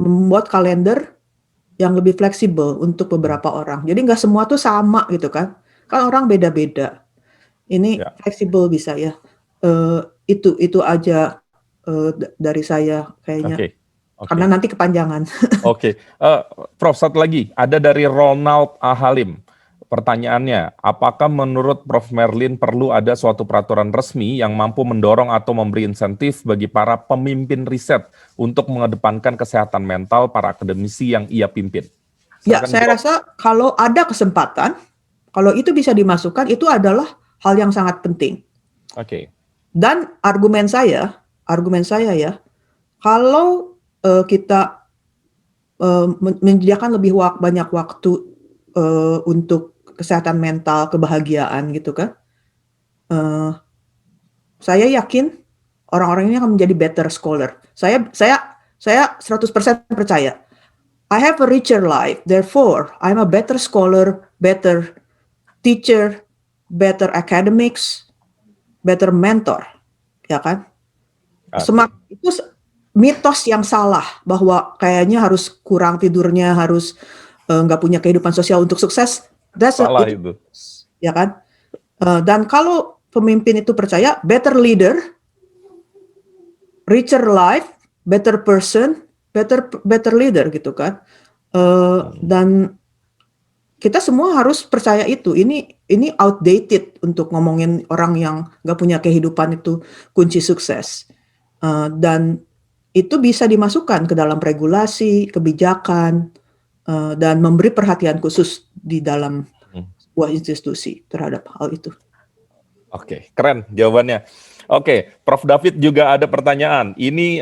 membuat kalender yang lebih fleksibel untuk beberapa orang. Jadi nggak semua tuh sama gitu kan. Kan orang beda-beda. Ini fleksibel bisa ya. Itu aja dari saya kayaknya. Okay. Karena nanti kepanjangan. Oke. Prof, satu lagi. Ada dari Ronald A. Halim. Pertanyaannya, apakah menurut Prof. Merlin perlu ada suatu peraturan resmi yang mampu mendorong atau memberi insentif bagi para pemimpin riset untuk mengedepankan kesehatan mental para akademisi yang ia pimpin? Ya, saya rasa kalau ada kesempatan, kalau itu bisa dimasukkan, itu adalah hal yang sangat penting. Oke. Dan argumen saya ya, kalau kita menyediakan lebih banyak waktu untuk kesehatan mental, kebahagiaan gitu kan, saya yakin orang-orang ini akan menjadi better scholar. Saya 100% percaya. I have a richer life, therefore I'm a better scholar, better teacher, better academics, better mentor, ya kan? Itu mitos yang salah bahwa kayaknya harus kurang tidurnya, harus nggak punya kehidupan sosial untuk sukses. Salah itu. Ya kan? Dan kalau pemimpin itu percaya, better leader, richer life, better person, better leader gitu kan. Dan kita semua harus percaya itu. Ini outdated untuk ngomongin orang yang nggak punya kehidupan itu kunci sukses. Dan itu bisa dimasukkan ke dalam regulasi, kebijakan, dan memberi perhatian khusus di dalam sebuah institusi terhadap hal itu. Oke, keren jawabannya. Oke, Prof. David juga ada pertanyaan. Ini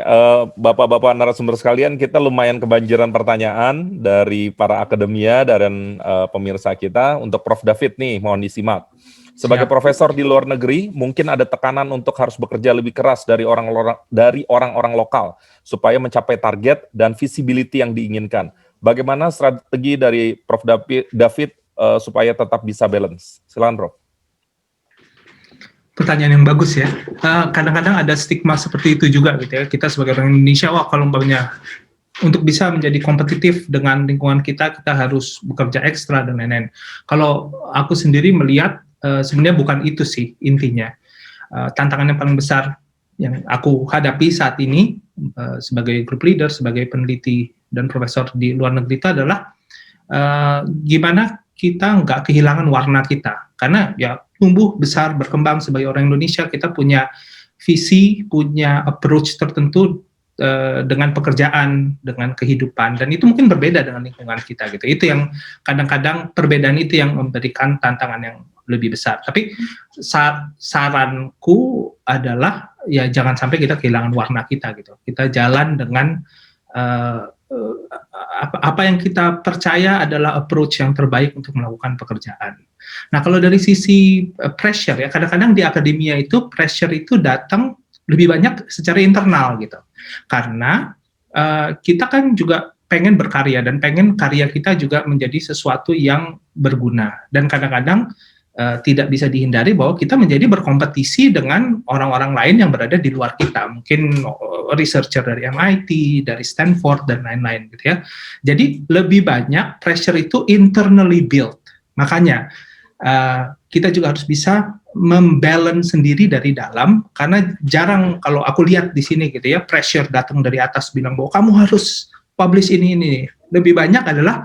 Bapak-Bapak narasumber sekalian, kita lumayan kebanjiran pertanyaan dari para akademia dan pemirsa kita. Untuk Prof. David nih, mohon disimak. Sebagai profesor di luar negeri, mungkin ada tekanan untuk harus bekerja lebih keras dari orang-orang lokal supaya mencapai target dan visibility yang diinginkan. Bagaimana strategi dari Prof. David supaya tetap bisa balance? Silakan, Prof. Pertanyaan yang bagus ya. Kadang-kadang ada stigma seperti itu juga gitu ya. Kita sebagai orang Indonesia, wah kalau umpamanya untuk bisa menjadi kompetitif dengan lingkungan kita harus bekerja ekstra dan lain-lain. Kalau aku sendiri melihat sebenarnya bukan itu sih intinya. Tantangan yang paling besar yang aku hadapi saat ini sebagai group leader, sebagai peneliti dan profesor di luar negeri itu adalah gimana kita nggak kehilangan warna kita. Karena ya tumbuh, besar, berkembang sebagai orang Indonesia, kita punya visi, punya approach tertentu dengan pekerjaan, dengan kehidupan, dan itu mungkin berbeda dengan lingkungan kita gitu. Itu yang kadang-kadang perbedaan itu yang memberikan tantangan yang lebih besar. Tapi saranku adalah ya jangan sampai kita kehilangan warna kita gitu. Kita jalan dengan apa yang kita percaya adalah approach yang terbaik untuk melakukan pekerjaan. Nah, kalau dari sisi pressure ya, kadang-kadang di akademia itu pressure itu datang lebih banyak secara internal gitu. Karena kita kan juga pengen berkarya dan pengen karya kita juga menjadi sesuatu yang berguna. Dan kadang-kadang tidak bisa dihindari bahwa kita menjadi berkompetisi dengan orang-orang lain yang berada di luar kita. Mungkin researcher dari MIT, dari Stanford, dan lain-lain gitu ya. Jadi lebih banyak pressure itu internally built. Makanya kita juga harus bisa membalance sendiri dari dalam, karena jarang kalau aku lihat di sini gitu ya, pressure datang dari atas bilang bahwa kamu harus publish ini. Lebih banyak adalah,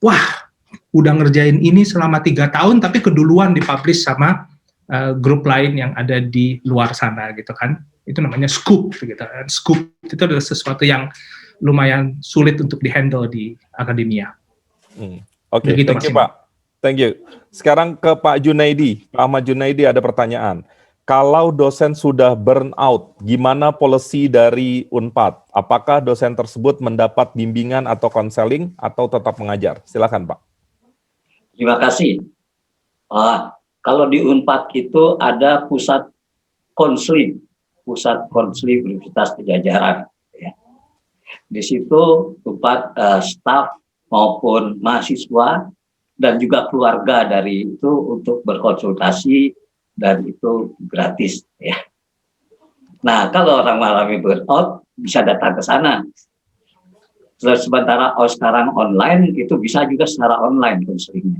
wah, udah ngerjain ini selama 3 tahun, tapi keduluan dipublish sama grup lain yang ada di luar sana gitu kan. Itu namanya scoop gitu. Dan scoop itu adalah sesuatu yang lumayan sulit untuk dihandle di akademia. Oke, thank you Pak. Thank you. Sekarang ke Pak Junaidi. Pak Ahmad Junaidi ada pertanyaan. Kalau dosen sudah burn out, gimana policy dari Unpad? Apakah dosen tersebut mendapat bimbingan atau konseling atau tetap mengajar? Silakan Pak. Terima kasih. Kalau di Unpad itu ada pusat konseling Universitas Pajajaran. Ya. Di situ Unpad staf maupun mahasiswa dan juga keluarga dari itu untuk berkonsultasi, dan itu gratis ya. Nah, kalau orang mengalami burnout bisa datang ke sana. Sementara sekarang online itu bisa juga secara online konselingnya.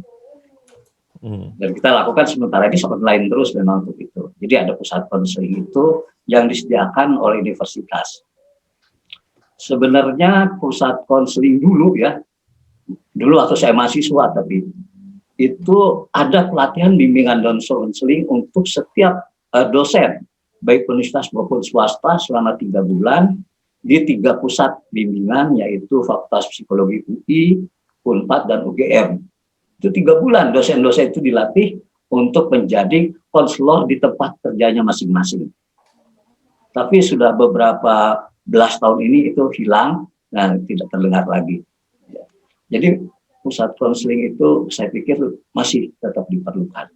Dan kita lakukan sementara ini online terus memang untuk itu. Jadi ada pusat konseling itu yang disediakan oleh universitas. Sebenarnya pusat konseling dulu waktu saya mahasiswa, tapi itu ada pelatihan bimbingan dan konseling untuk setiap dosen, baik universitas maupun swasta selama 3 bulan di 3 pusat bimbingan, yaitu Fakultas Psikologi UI, Unpad, dan UGM. Itu 3 bulan dosen-dosen itu dilatih untuk menjadi konselor di tempat kerjanya masing-masing. Tapi sudah beberapa belas tahun ini itu hilang dan tidak terdengar lagi. Jadi pusat konseling itu saya pikir masih tetap diperlukan.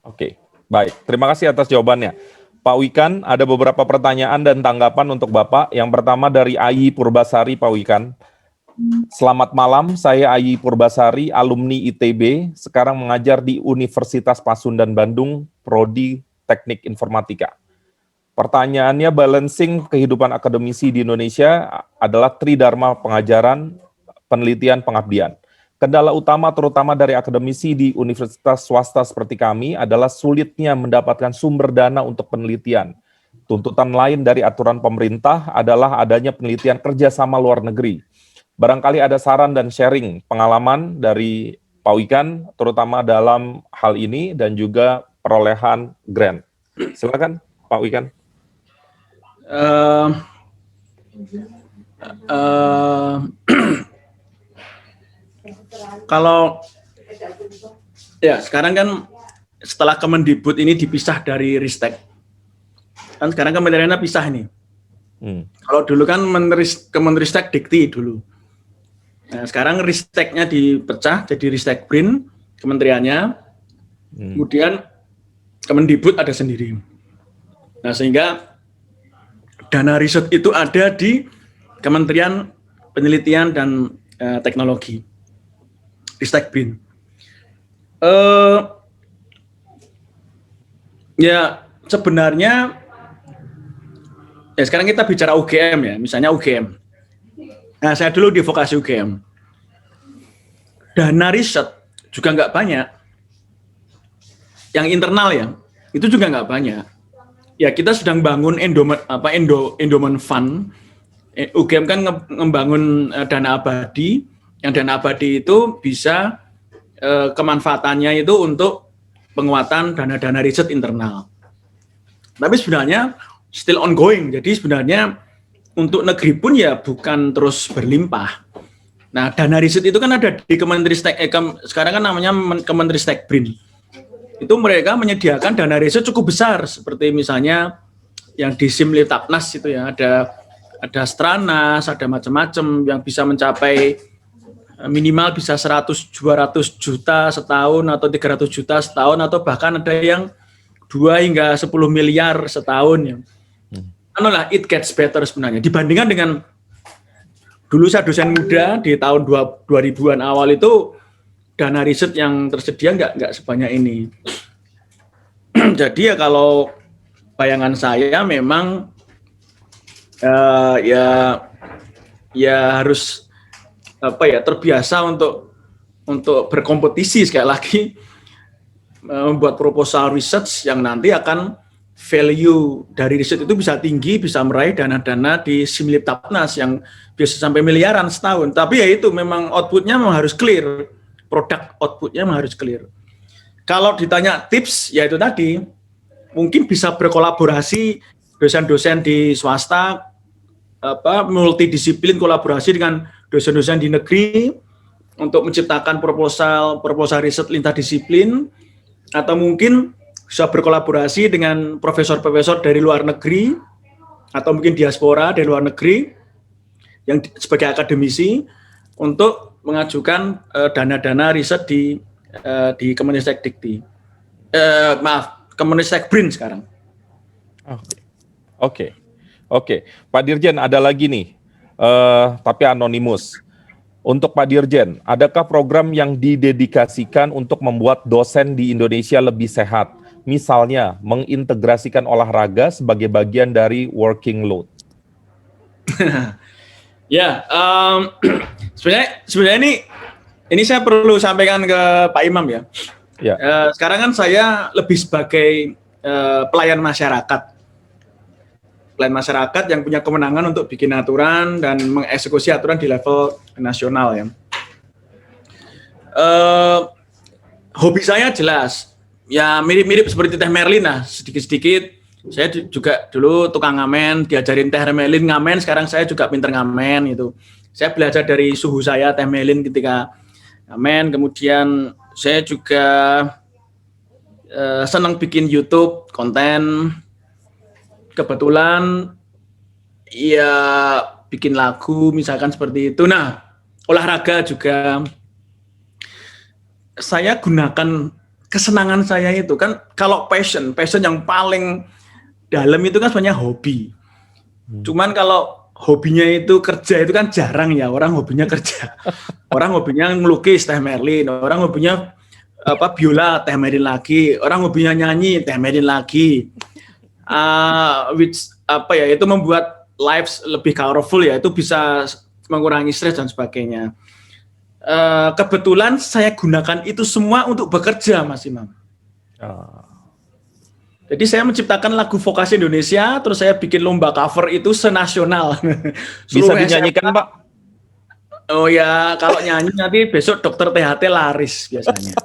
Oke, baik. Terima kasih atas jawabannya. Pak Wikan, ada beberapa pertanyaan dan tanggapan untuk Bapak. Yang pertama dari Ayi Purbasari, Pak Wikan. Selamat malam, saya Ayi Purbasari, alumni ITB, sekarang mengajar di Universitas Pasundan Bandung, Prodi Teknik Informatika. Pertanyaannya, balancing kehidupan akademisi di Indonesia adalah tridharma pengajaran, penelitian, pengabdian. Kendala utama terutama dari akademisi di universitas swasta seperti kami adalah sulitnya mendapatkan sumber dana untuk penelitian. Tuntutan lain dari aturan pemerintah adalah adanya penelitian kerjasama luar negeri. Barangkali ada saran dan sharing pengalaman dari Pak Wikan, terutama dalam hal ini dan juga perolehan grant. Silakan Pak Wikan. Kalau ya sekarang kan setelah Kemendikbud ini dipisah dari Ristek, kan sekarang kementeriannya pisah ini. Kalau dulu kan Kemenristek Dikti dulu. Nah, sekarang Risteknya dipecah jadi Ristek Brin kementeriannya. Kemudian Kemendikbud ada sendiri. Nah, sehingga dana riset itu ada di Kementerian Penelitian dan Teknologi, Ristek Brin. Ya sebenarnya ya sekarang kita bicara UGM ya, misalnya UGM. Nah, saya dulu di vokasi UGM. Dana riset juga nggak banyak. Yang internal ya, itu juga nggak banyak. Ya kita sedang bangun endowment fund. UGM kan membangun dana abadi. Yang dana abadi itu bisa kemanfaatannya itu untuk penguatan dana-dana riset internal. Tapi sebenarnya still ongoing. Jadi sebenarnya untuk negeri pun ya bukan terus berlimpah. Nah, dana riset itu kan ada di Kemenristek, sekarang kan namanya Kemenristek Brin. Itu mereka menyediakan dana riset cukup besar, seperti misalnya yang di Simliptapnas itu ya, ada Stranas, ada macam-macam yang bisa mencapai minimal bisa 100-200 juta setahun atau 300 juta setahun atau bahkan ada yang 2 hingga 10 miliar setahun ya. Lah, it gets better sebenarnya dibandingkan dengan dulu saya dosen muda di tahun 2000-an awal itu dana riset yang tersedia nggak sebanyak ini. Jadi ya kalau bayangan saya memang ya harus terbiasa untuk berkompetisi sekali lagi membuat proposal research yang nanti akan value dari riset itu bisa tinggi, bisa meraih dana-dana di Simliptapnas yang biasa sampai miliaran setahun. Tapi ya itu memang outputnya memang harus clear, produk outputnya memang harus clear. Kalau ditanya tips, ya itu tadi, mungkin bisa berkolaborasi dosen-dosen di swasta, multidisiplin kolaborasi dengan dosen-dosen di negeri untuk menciptakan proposal riset lintas disiplin, atau mungkin bisa berkolaborasi dengan profesor-profesor dari luar negeri atau mungkin diaspora dari luar negeri yang sebagai akademisi untuk mengajukan dana-dana riset di Kemenristek Dikti. Kemenristek Brin sekarang. Oke. Pak Dirjen ada lagi nih, tapi anonimus. Untuk Pak Dirjen, adakah program yang didedikasikan untuk membuat dosen di Indonesia lebih sehat? Misalnya, mengintegrasikan olahraga sebagai bagian dari working load. Ya, sebenarnya ini saya perlu sampaikan ke Pak Imam ya. Sekarang kan saya lebih sebagai pelayan masyarakat. Pelayan masyarakat yang punya kewenangan untuk bikin aturan dan mengeksekusi aturan di level nasional ya. Hobi saya jelas. Ya mirip-mirip seperti Teh Merlin lah, sedikit-sedikit. Saya juga dulu tukang ngamen, diajarin Teh Merlin ngamen, sekarang saya juga pinter ngamen gitu. Saya belajar dari suhu saya Teh Merlin ketika ngamen, kemudian saya juga senang bikin YouTube, konten. Kebetulan ya bikin lagu misalkan seperti itu. Nah, olahraga juga saya gunakan kesenangan saya itu kan, kalau passion yang paling dalam itu kan sebenarnya hobi. Cuman kalau hobinya itu kerja itu kan jarang ya, orang hobinya kerja. Orang hobinya melukis Teh Merlin, orang hobinya biola Teh Merlin lagi, orang hobinya nyanyi Teh Merlin lagi. Itu membuat lives lebih colorful ya, itu bisa mengurangi stres dan sebagainya. Kebetulan saya gunakan itu semua untuk bekerja, Mas Imam. Jadi saya menciptakan lagu vokasi Indonesia, terus saya bikin lomba cover itu senasional. Bisa dinyanyikan, Pak? Oh ya, kalau nyanyi nanti besok dokter THT laris biasanya.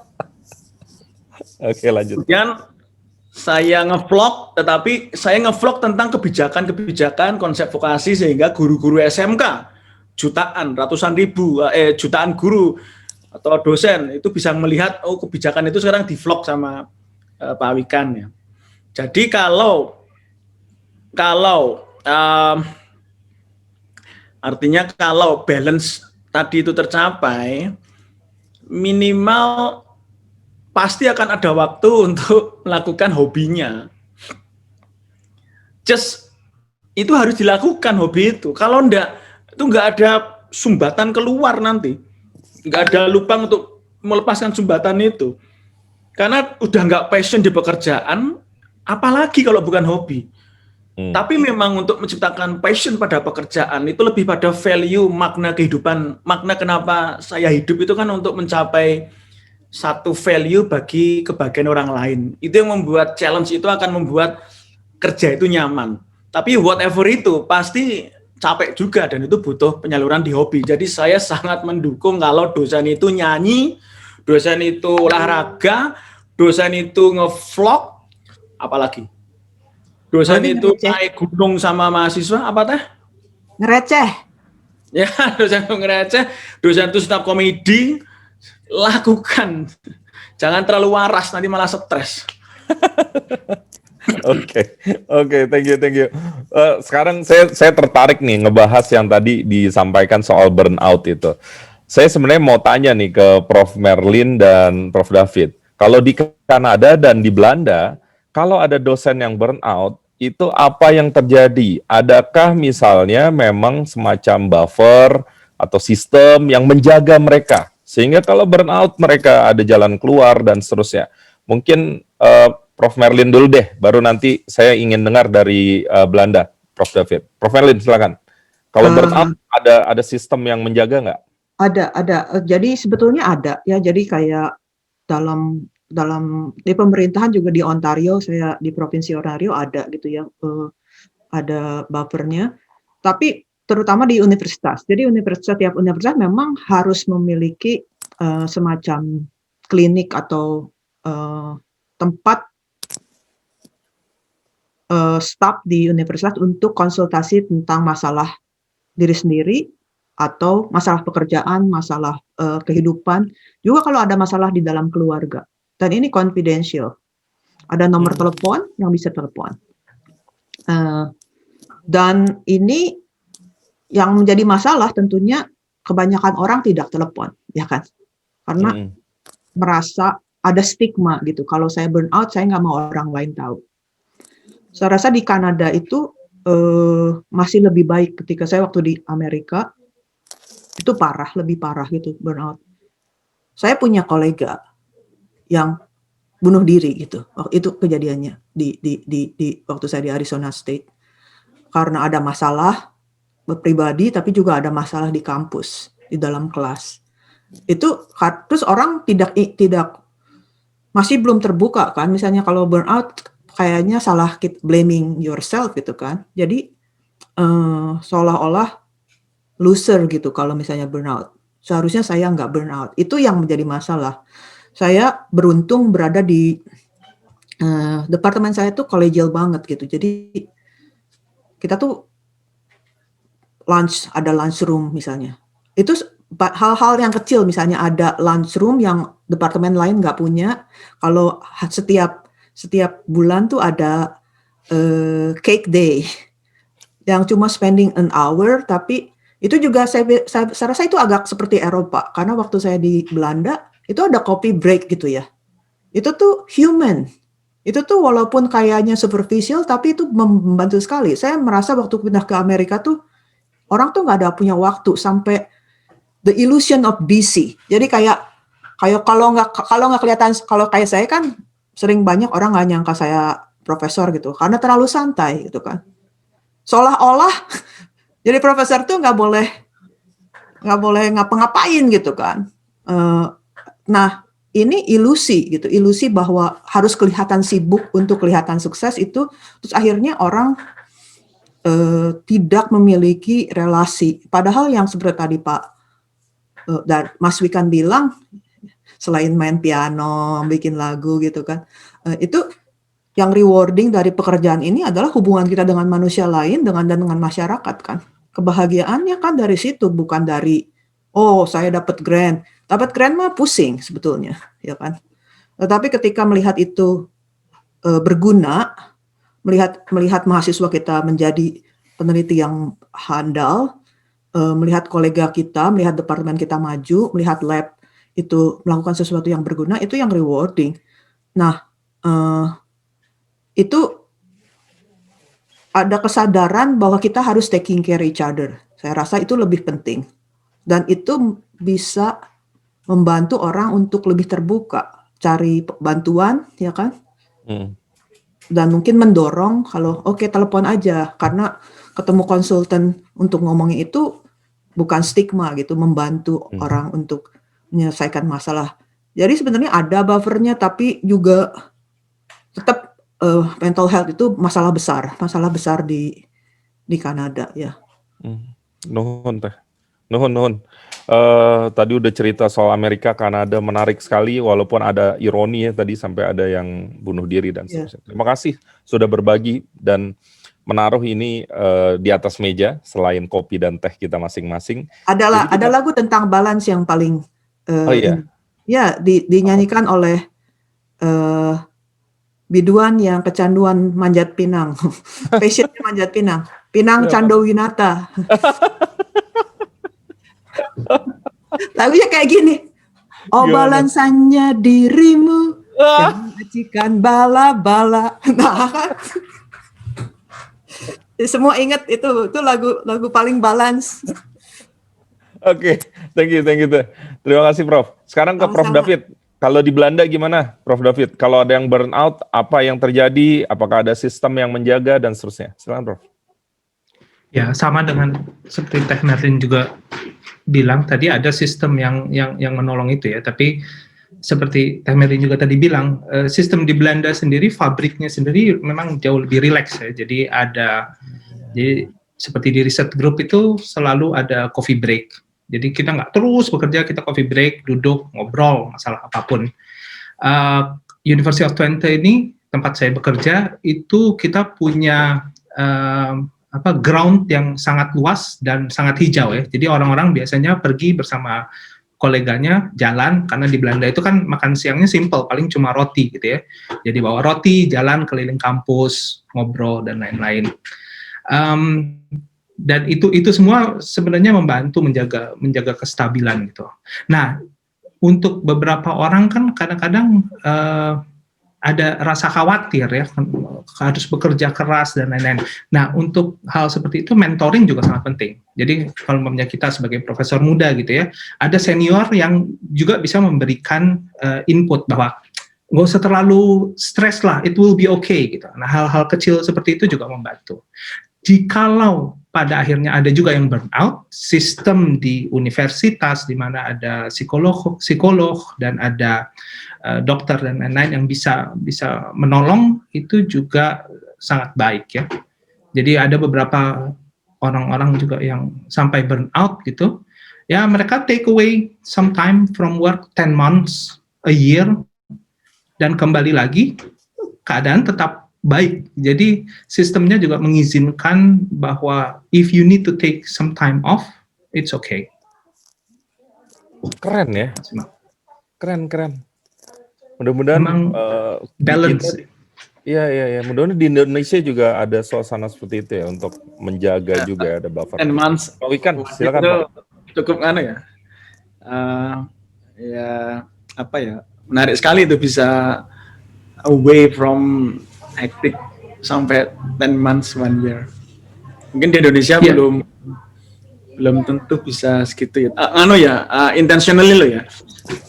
Oke, lanjut. Kemudian saya ngevlog, tetapi saya ngevlog tentang kebijakan-kebijakan konsep vokasi sehingga guru-guru SMK jutaan, ratusan ribu, jutaan guru atau dosen itu bisa melihat oh kebijakan itu sekarang di-vlog sama Pak Wikan ya. Jadi kalau artinya kalau balance tadi itu tercapai, minimal pasti akan ada waktu untuk melakukan hobinya. Just itu harus dilakukan hobi itu. Kalau enggak, itu enggak ada sumbatan keluar nanti. Enggak ada lubang untuk melepaskan sumbatan itu. Karena udah enggak passion di pekerjaan, apalagi kalau bukan hobi. Tapi memang untuk menciptakan passion pada pekerjaan itu lebih pada value, makna kehidupan, makna kenapa saya hidup itu kan untuk mencapai satu value bagi kebahagiaan orang lain. Itu yang membuat challenge itu akan membuat kerja itu nyaman. Tapi whatever itu pasti capek juga dan itu butuh penyaluran di hobi. Jadi saya sangat mendukung kalau dosen itu nyanyi, dosen itu olahraga, dosen itu ngevlog, apalagi dosen itu naik gunung sama mahasiswa, apa teh? Ngereceh. Ya, dosen itu ngereceh, dosen itu stand up comedy, lakukan. Jangan terlalu waras, nanti malah stres. Oke, thank you. Sekarang saya tertarik nih ngebahas yang tadi disampaikan soal burnout itu. Saya sebenarnya mau tanya nih ke Prof. Merlin dan Prof. David. Kalau di Kanada dan di Belanda, kalau ada dosen yang burnout, itu apa yang terjadi? Adakah misalnya memang semacam buffer atau sistem yang menjaga mereka? Sehingga kalau burnout mereka ada jalan keluar dan seterusnya. Mungkin Prof. Merlin dulu deh, baru nanti saya ingin dengar dari Belanda, Prof. David. Prof. Merlin, silakan. Kalau burnout ada sistem yang menjaga nggak? Ada. Jadi sebetulnya ada ya. Jadi kayak dalam di pemerintahan juga di Ontario, saya di provinsi Ontario ada gitu ya, ada buffernya. Tapi terutama di universitas. Jadi setiap universitas memang harus memiliki semacam klinik atau tempat staff di universitas untuk konsultasi tentang masalah diri sendiri atau masalah pekerjaan, masalah kehidupan, juga kalau ada masalah di dalam keluarga. Dan ini confidential. Ada nomor telepon yang bisa telepon. Dan ini yang menjadi masalah tentunya kebanyakan orang tidak telepon, ya kan? Karena merasa ada stigma gitu. Kalau saya burnout, saya nggak mau orang lain tahu. Saya rasa di Kanada itu masih lebih baik. Ketika saya waktu di Amerika, itu lebih parah gitu burnout. Saya punya kolega yang bunuh diri gitu. Itu kejadiannya di waktu saya di Arizona State. Karena ada masalah pribadi, tapi juga ada masalah di kampus, di dalam kelas. Itu terus orang tidak masih belum terbuka kan. Misalnya kalau burnout kayaknya salah blaming yourself gitu kan. Jadi seolah-olah loser gitu kalau misalnya burnout. Seharusnya saya nggak burnout. Itu yang menjadi masalah. Saya beruntung berada di departemen saya tuh kolegial banget gitu. Jadi kita tuh ada lunch room misalnya. Itu hal-hal yang kecil, misalnya ada lunch room yang departemen lain nggak punya. Kalau setiap bulan tuh ada cake day yang cuma spending an hour, tapi itu juga saya rasa itu agak seperti Eropa. Karena waktu saya di Belanda itu ada coffee break gitu ya. Itu tuh human. Itu tuh walaupun kayaknya superficial, tapi itu membantu sekali. Saya merasa waktu pindah ke Amerika tuh orang tuh nggak ada punya waktu sampai the illusion of busy. Jadi kayak kalau nggak kelihatan, kalau kayak saya kan sering banyak orang nggak nyangka saya profesor gitu karena terlalu santai gitu kan. Seolah-olah jadi profesor tuh nggak boleh ngapa-ngapain gitu kan. Nah, ini ilusi gitu, ilusi bahwa harus kelihatan sibuk untuk kelihatan sukses itu, terus akhirnya orang tidak memiliki relasi. Padahal yang seperti tadi Mas Wikan bilang, selain main piano, bikin lagu gitu kan, itu yang rewarding dari pekerjaan ini adalah hubungan kita dengan manusia lain, dengan masyarakat kan. Kebahagiaannya kan dari situ, bukan dari, oh saya dapat grant. Dapat grant mah pusing sebetulnya, ya kan. Tetapi ketika melihat itu berguna, melihat mahasiswa kita menjadi peneliti yang handal, melihat kolega kita, melihat departemen kita maju, melihat lab itu melakukan sesuatu yang berguna, itu yang rewarding. Nah, itu ada kesadaran bahwa kita harus taking care each other. Saya rasa itu lebih penting. Dan itu bisa membantu orang untuk lebih terbuka, cari bantuan, ya kan? Dan mungkin mendorong kalau oke, telepon aja, karena ketemu konsultan untuk ngomongin itu bukan stigma gitu, membantu orang untuk menyelesaikan masalah. Jadi sebenarnya ada buffernya, tapi juga tetap mental health itu masalah besar di Kanada ya. Nuhun teh, nuhun. Tadi udah cerita soal Amerika, Kanada, menarik sekali, walaupun ada ironi ya tadi sampai ada yang bunuh diri dan seterusnya. Terima kasih sudah berbagi dan menaruh ini di atas meja selain kopi dan teh kita masing-masing. Ada lagu tentang balance yang paling dinyanyikan oleh biduan yang kecanduan manjat pinang. Passionnya manjat pinang. Pinang Candowinata. Lagunya kayak gini. Oh balansannya dirimu yang majikan bala-bala. Nah, semua ingat itu lagu paling balance. Oke, thank you. Terima kasih Prof. Sekarang ke Prof David. Kalau di Belanda gimana, Prof David? Kalau ada yang burn out, apa yang terjadi? Apakah ada sistem yang menjaga dan seterusnya? Silakan, Prof. Ya, sama dengan seperti Teh Merlin juga bilang tadi, ada sistem yang menolong itu ya. Tapi seperti Teh Merlin juga tadi bilang, sistem di Belanda sendiri, pabriknya sendiri memang jauh lebih rileks ya. Jadi seperti di research group itu selalu ada coffee break. Jadi kita nggak terus bekerja, kita coffee break, duduk, ngobrol, masalah apapun. University of Twente ini, tempat saya bekerja, itu kita punya ground yang sangat luas dan sangat hijau ya. Jadi orang-orang biasanya pergi bersama koleganya, jalan, karena di Belanda itu kan makan siangnya simple, paling cuma roti gitu ya. Jadi bawa roti, jalan keliling kampus, ngobrol, dan lain-lain. Dan itu semua sebenarnya membantu menjaga kestabilan gitu. Nah, untuk beberapa orang kan kadang-kadang ada rasa khawatir ya, harus bekerja keras dan lain-lain. Nah, untuk hal seperti itu mentoring juga sangat penting. Jadi kalau umpamanya kita sebagai profesor muda gitu ya, ada senior yang juga bisa memberikan input bahwa nggak usah terlalu stres lah, it will be okay gitu. Nah, hal-hal kecil seperti itu juga membantu. Jikalau pada akhirnya ada juga yang burnout, sistem di universitas di mana ada psikolog dan ada dokter dan lain-lain yang bisa menolong, itu juga sangat baik ya. Jadi ada beberapa orang-orang juga yang sampai burnout gitu, ya mereka take away some time from work, 10 months, a year, dan kembali lagi keadaan tetap baik. Jadi sistemnya juga mengizinkan bahwa if you need to take some time off, it's okay. Keren ya, keren. Mudah-mudahan balance. Iya. Mudah-mudahan di Indonesia juga ada suasana seperti itu ya, untuk menjaga juga ada buffer. Pak Wikan, silakan Pak. Cukup menarik sekali itu bisa away from hectic sampai 10 months, 1 year. Mungkin di Indonesia belum tentu bisa segitu ya. Intentionally loh ya.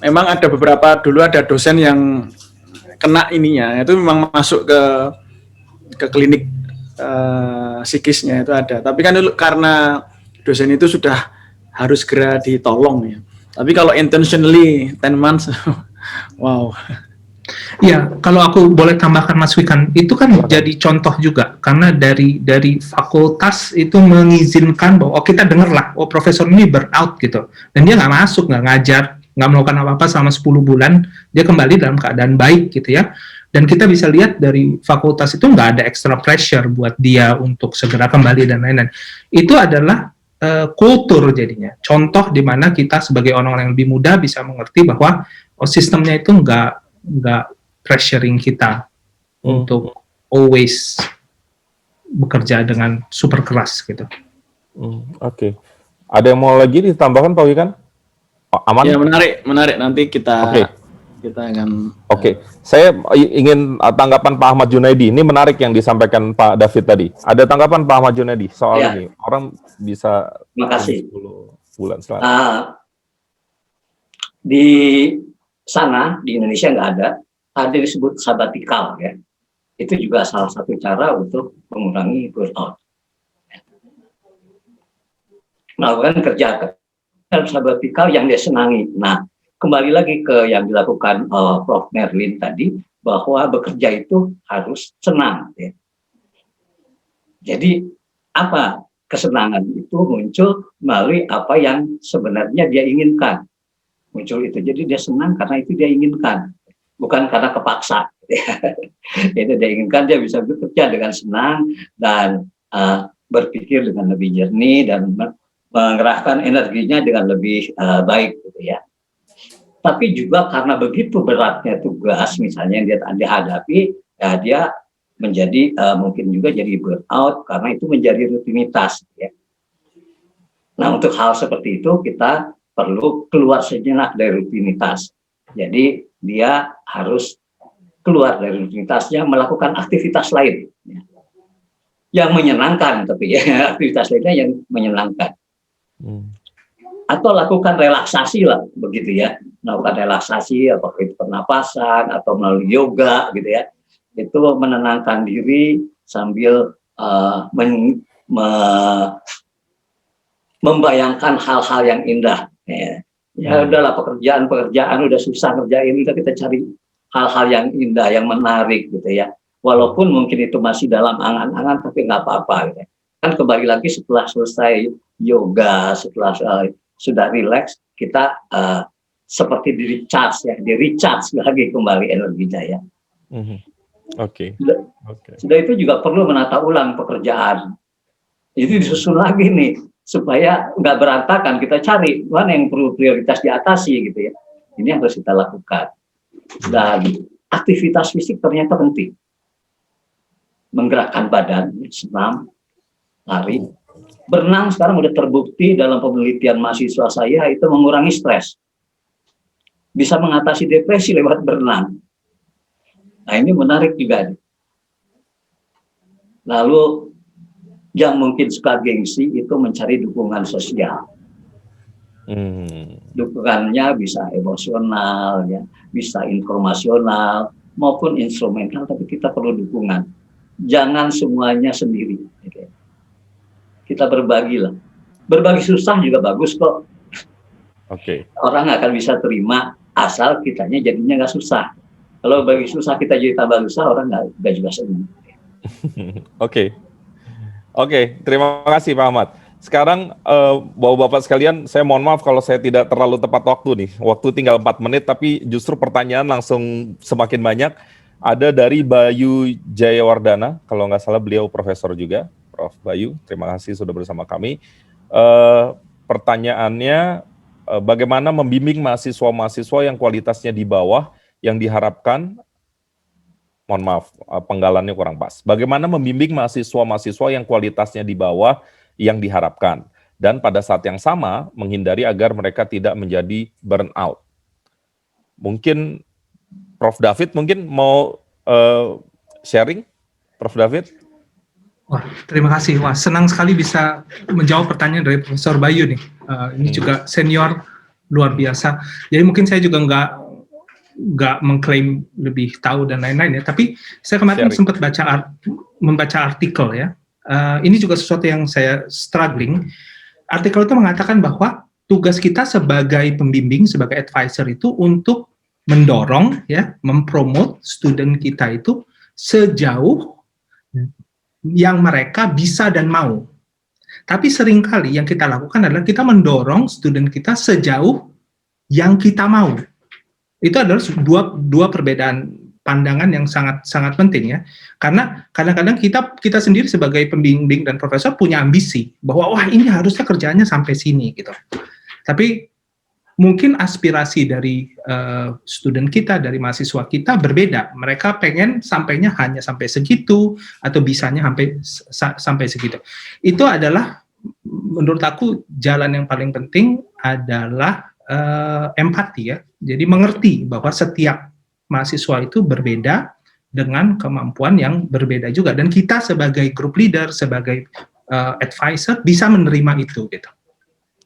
Memang ada dulu ada dosen yang kena ininya, itu memang masuk ke klinik psikisnya itu ada. Tapi kan karena dosen itu sudah harus segera ditolong ya. Tapi kalau intentionally 10 months, wow. Ya, kalau aku boleh tambahkan Mas Wikan, itu kan jadi contoh juga, karena dari fakultas itu mengizinkan bahwa kita dengarlah, profesor ini burnout gitu, dan dia nggak masuk, nggak ngajar, nggak melakukan apa-apa selama 10 bulan, dia kembali dalam keadaan baik gitu ya. Dan kita bisa lihat dari fakultas itu nggak ada extra pressure buat dia untuk segera kembali dan lain-lain. Itu adalah kultur jadinya. Contoh di mana kita sebagai orang-orang yang lebih muda bisa mengerti bahwa sistemnya itu nggak pressuring kita untuk always bekerja dengan super keras gitu. Oke. Ada yang mau lagi ditambahkan Pak Wikan? Aman? Ya, menarik. Nanti kita akan. Oke. Saya ingin tanggapan Pak Ahmad Junaidi. Ini menarik yang disampaikan Pak David tadi. Ada tanggapan Pak Ahmad Junaidi soal ini? Orang bisa. Terima kasih. 10 bulan setelah. Di sana di Indonesia nggak ada disebut sabbatical ya. Itu juga salah satu cara untuk mengurangi burnout. Melakukan kerja sabbatical yang dia senangi. Nah, kembali lagi ke yang dilakukan Prof. Merlin tadi, bahwa bekerja itu harus senang. Ya. Jadi, apa kesenangan itu muncul melalui apa yang sebenarnya dia inginkan. Muncul itu. Jadi dia senang karena itu dia inginkan. Bukan karena kepaksa. Itu dia inginkan, dia bisa bekerja dengan senang dan berpikir dengan lebih jernih dan mengerahkan energinya dengan lebih baik gitu ya. Tapi juga karena begitu beratnya tugas misalnya yang dia hadapi, ya dia menjadi mungkin juga jadi burnout karena itu menjadi rutinitas ya. Nah, untuk hal seperti itu kita perlu keluar sejenak dari rutinitas. Jadi dia harus keluar dari rutinitasnya, melakukan aktivitas lain ya. Yang menyenangkan, tapi ya aktivitas lainnya yang menyenangkan. Atau lakukan relaksasi lah, begitu ya. Melakukan relaksasi, apakah itu pernapasan atau melalui yoga, gitu ya. Itu menenangkan diri sambil membayangkan hal-hal yang indah. Ya udahlah, pekerjaan udah susah ngerjain, kita cari hal-hal yang indah, yang menarik, gitu ya. Walaupun mungkin itu masih dalam angan-angan, tapi nggak apa-apa. Gitu. Kan kembali lagi setelah selesai yoga, setelah sudah rileks, kita seperti di recharge lagi kembali energinya ya. Oke. Sudah itu juga perlu menata ulang pekerjaan. Itu disusun lagi nih supaya nggak berantakan. Kita cari mana yang perlu prioritas diatasi gitu ya. Ini yang harus kita lakukan. Dan aktivitas fisik ternyata penting. Menggerakkan badan, senam, lari. Berenang sekarang udah terbukti dalam penelitian mahasiswa saya itu mengurangi stres. Bisa mengatasi depresi lewat berenang. Nah, ini menarik juga. Lalu yang mungkin suka gengsi itu mencari dukungan sosial. Dukungannya bisa emosional, ya, bisa informasional maupun instrumental, tapi kita perlu dukungan. Jangan semuanya sendiri. Gitu. Kita berbagilah. Berbagi susah juga bagus kok. Oke. Orang akan bisa terima asal kitanya jadinya nggak susah. Kalau bagi susah kita jadi tambah susah, orang nggak juga senang. Oke, terima kasih Pak Ahmad. Sekarang Bapak-bapak sekalian, saya mohon maaf kalau saya tidak terlalu tepat waktu nih. Waktu tinggal 4 menit, tapi justru pertanyaan langsung semakin banyak. Ada dari Bayu Jayawardana, kalau nggak salah beliau profesor juga. Prof. Bayu, terima kasih sudah bersama kami. Pertanyaannya, bagaimana membimbing mahasiswa-mahasiswa yang kualitasnya di bawah yang diharapkan, mohon maaf, penggalannya kurang pas. Bagaimana membimbing mahasiswa-mahasiswa yang kualitasnya di bawah yang diharapkan, dan pada saat yang sama menghindari agar mereka tidak menjadi burnout. Mungkin Prof. David mungkin mau sharing, Prof. David? Wah, terima kasih. Wah, senang sekali bisa menjawab pertanyaan dari Profesor Bayu nih. Ini juga senior luar biasa. Jadi mungkin saya juga nggak mengklaim lebih tahu dan lain-lain ya. Tapi saya kemarin sempat membaca artikel ya. Ini juga sesuatu yang saya struggling. Artikel itu mengatakan bahwa tugas kita sebagai pembimbing, sebagai advisor itu untuk mendorong ya, mempromot student kita itu sejauh yang mereka bisa dan mau. Tapi seringkali yang kita lakukan adalah kita mendorong student kita sejauh yang kita mau. Itu adalah dua perbedaan pandangan yang sangat penting ya, karena kadang-kadang kita sendiri sebagai pembimbing dan profesor punya ambisi bahwa wah ini harusnya kerjaannya sampai sini gitu, tapi mungkin aspirasi dari student kita, dari mahasiswa kita berbeda. Mereka pengen sampainya hanya sampai segitu atau bisanya sampai segitu. Itu adalah menurut aku jalan yang paling penting adalah empati ya. Jadi mengerti bahwa setiap mahasiswa itu berbeda dengan kemampuan yang berbeda juga, dan kita sebagai group leader, sebagai advisor bisa menerima itu gitu.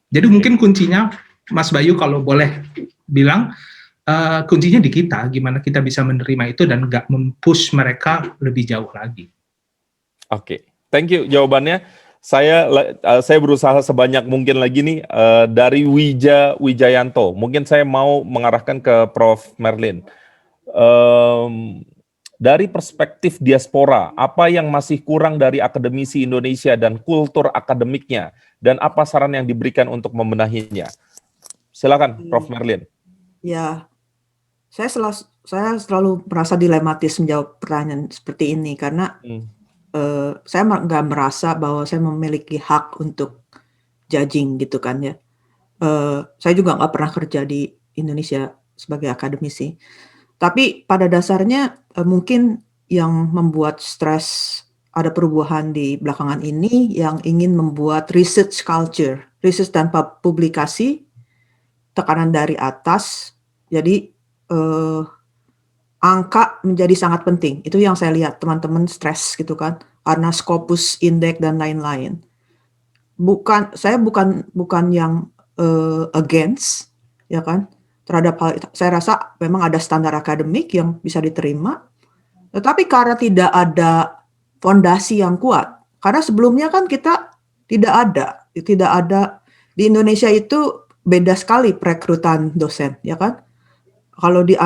Jadi mungkin kuncinya, Mas Bayu kalau boleh bilang, kuncinya di kita, gimana kita bisa menerima itu dan nggak mempush mereka lebih jauh lagi. Oke, thank you jawabannya. Saya berusaha sebanyak mungkin lagi nih dari Wijayanto. Mungkin saya mau mengarahkan ke Prof. Merlin. Dari perspektif diaspora, apa yang masih kurang dari akademisi Indonesia dan kultur akademiknya, dan apa saran yang diberikan untuk membenahinya? Silakan, Prof. Merlin. Ya, saya selalu merasa dilematis menjawab pertanyaan seperti ini karena saya nggak merasa bahwa saya memiliki hak untuk judging gitu kan ya. Saya juga nggak pernah kerja di Indonesia sebagai akademisi. Tapi pada dasarnya mungkin yang membuat stres ada perubahan di belakangan ini yang ingin membuat research culture, research tanpa publikasi, tekanan dari atas, jadi angka menjadi sangat penting. Itu yang saya lihat teman-teman stres gitu kan, karena Scopus Index dan lain-lain. Saya bukan yang against, ya kan, terhadap hal itu. Saya rasa memang ada standar akademik yang bisa diterima, tetapi karena tidak ada fondasi yang kuat, karena sebelumnya kan kita tidak ada di Indonesia itu beda sekali perekrutan dosen, ya kan? Kalau di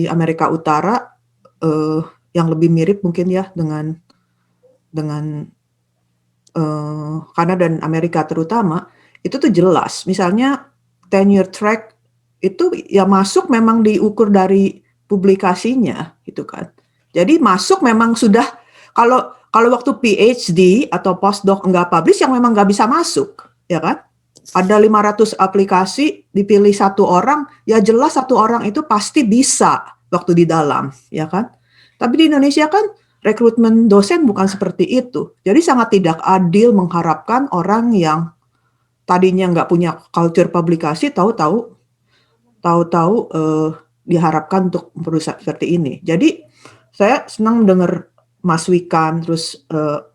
Amerika Utara yang lebih mirip mungkin ya dengan Kanada dan Amerika terutama, itu tuh jelas. Misalnya tenure track itu ya masuk memang diukur dari publikasinya gitu kan. Jadi masuk memang sudah, kalau waktu PhD atau postdoc enggak publish yang memang nggak bisa masuk, ya kan? Ada 500 aplikasi, dipilih satu orang, ya jelas satu orang itu pasti bisa waktu di dalam, ya kan? Tapi di Indonesia kan rekrutmen dosen bukan seperti itu. Jadi sangat tidak adil mengharapkan orang yang tadinya nggak punya culture publikasi, tahu-tahu diharapkan untuk berusaha seperti ini. Jadi saya senang dengar Mas Wikan, terus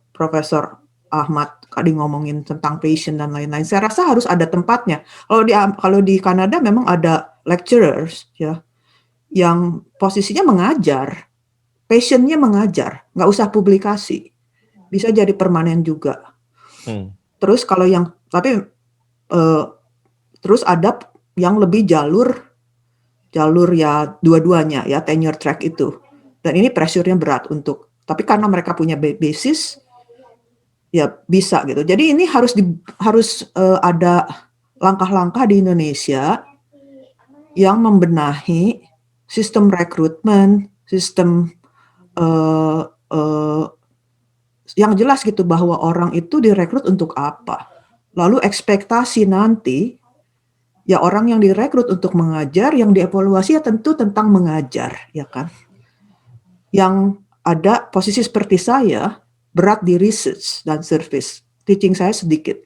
Profesor Ahmad tadi ngomongin tentang passion dan lain-lain. Saya rasa harus ada tempatnya. Kalau di Kanada memang ada lecturers ya yang posisinya mengajar, passionnya mengajar, nggak usah publikasi, bisa jadi permanen juga. Terus kalau yang terus ada yang lebih jalur ya dua-duanya ya, tenure track itu. Dan ini pressure-nya berat tapi karena mereka punya basis ya bisa gitu. Jadi ini harus ada langkah-langkah di Indonesia yang membenahi sistem rekrutmen, sistem yang jelas gitu bahwa orang itu direkrut untuk apa. Lalu ekspektasi nanti ya orang yang direkrut untuk mengajar, yang dievaluasi ya tentu tentang mengajar, ya kan. Yang ada posisi seperti saya berat di research dan service. Teaching saya sedikit,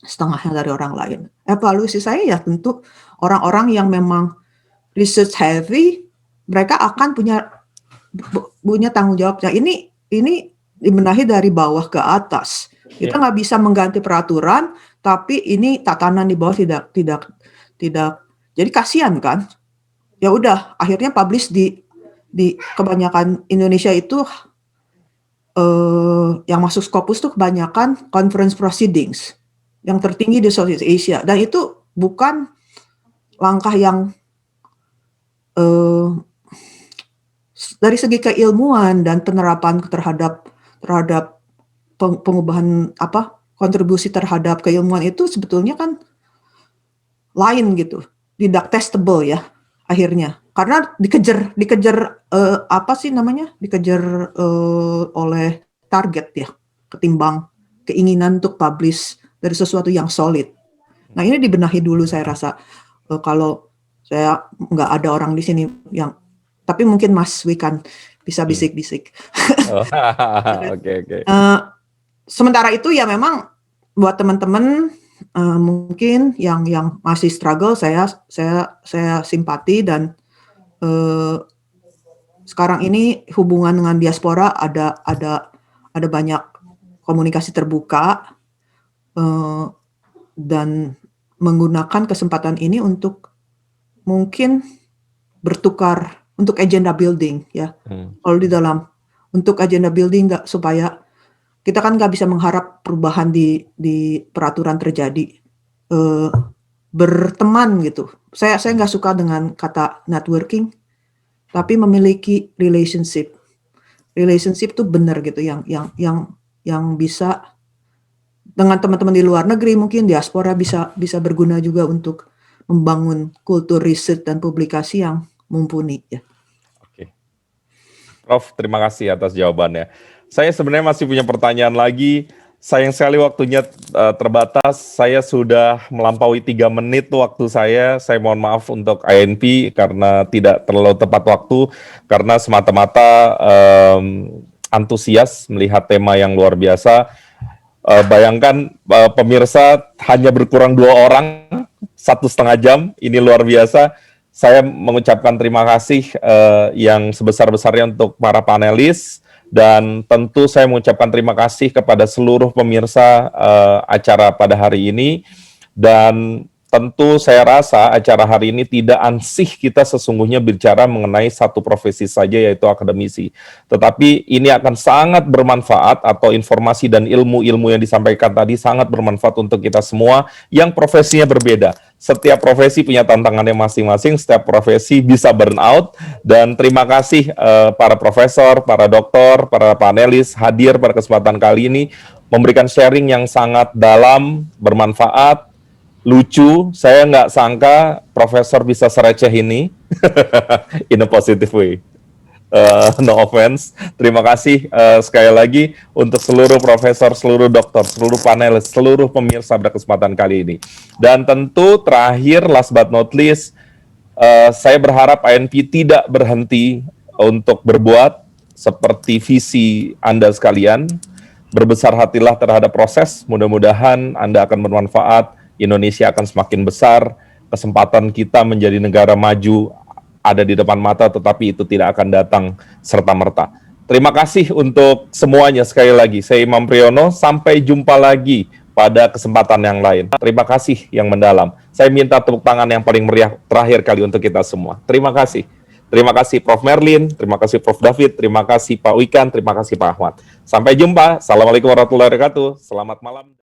setengahnya dari orang lain. Evaluasi saya ya tentu orang-orang yang memang research heavy, mereka akan punya tanggung jawabnya. Ini dibenahi dari bawah ke atas. Kita nggak bisa mengganti peraturan, tapi ini tatanan di bawah tidak. Jadi kasihan kan? Ya udah, akhirnya publish di kebanyakan Indonesia itu yang masuk Scopus tuh kebanyakan conference proceedings yang tertinggi di Southeast Asia, dan itu bukan langkah yang dari segi keilmuan dan penerapan terhadap pengubahan kontribusi terhadap keilmuan itu sebetulnya kan lain gitu, tidak testable ya. akhirnya karena dikejar apa sih namanya, dikejar oleh target ya, ketimbang keinginan untuk publish dari sesuatu yang solid. Nah ini dibenahi dulu saya rasa. Kalau saya nggak ada orang di sini yang, tapi mungkin Mas Wikan bisa bisik-bisik. Oke. Sementara itu ya memang buat teman-teman mungkin yang masih struggle, saya simpati, dan sekarang ini hubungan dengan diaspora ada banyak komunikasi terbuka, dan menggunakan kesempatan ini untuk mungkin bertukar untuk agenda building ya. Kalau di dalam untuk agenda building supaya kita kan nggak bisa mengharap perubahan di peraturan terjadi, berteman gitu. Saya nggak suka dengan kata networking, tapi memiliki relationship tuh benar gitu, yang bisa dengan teman-teman di luar negeri, mungkin diaspora bisa berguna juga untuk membangun kultur riset dan publikasi yang mumpuni ya. Oke. Prof, terima kasih atas jawabannya. Saya sebenarnya masih punya pertanyaan lagi. Sayang sekali waktunya terbatas. Saya sudah melampaui 3 menit waktu saya. Saya mohon maaf untuk INP karena tidak terlalu tepat waktu, karena semata-mata antusias melihat tema yang luar biasa. Bayangkan pemirsa hanya berkurang 2 orang, 1,5 jam, ini luar biasa. Saya mengucapkan terima kasih yang sebesar-besarnya untuk para panelis, dan tentu saya mengucapkan terima kasih kepada seluruh pemirsa acara pada hari ini. Dan tentu saya rasa acara hari ini tidak ansih kita sesungguhnya bicara mengenai satu profesi saja, yaitu akademisi. Tetapi ini akan sangat bermanfaat, atau informasi dan ilmu-ilmu yang disampaikan tadi sangat bermanfaat untuk kita semua yang profesinya berbeda. Setiap profesi punya tantangannya masing-masing, setiap profesi bisa burnout, dan terima kasih para profesor, para doktor, para panelis hadir pada kesempatan kali ini, memberikan sharing yang sangat dalam, bermanfaat, lucu. Saya nggak sangka profesor bisa sereceh ini, in a positive way. No offense. Terima kasih sekali lagi untuk seluruh profesor, seluruh dokter, seluruh panelis, seluruh pemirsa pada kesempatan kali ini. Dan tentu terakhir, last but not least, saya berharap INP tidak berhenti untuk berbuat seperti visi Anda sekalian. Berbesar hatilah terhadap proses, mudah-mudahan Anda akan bermanfaat, Indonesia akan semakin besar, kesempatan kita menjadi negara maju ada di depan mata, tetapi itu tidak akan datang serta-merta. Terima kasih untuk semuanya sekali lagi. Saya Imam Priyono, sampai jumpa lagi pada kesempatan yang lain. Terima kasih yang mendalam. Saya minta tepuk tangan yang paling meriah terakhir kali untuk kita semua. Terima kasih. Terima kasih Prof. Merlin, terima kasih Prof. David, terima kasih Pak Wikan, terima kasih Pak Ahmad. Sampai jumpa. Assalamualaikum warahmatullahi wabarakatuh. Selamat malam.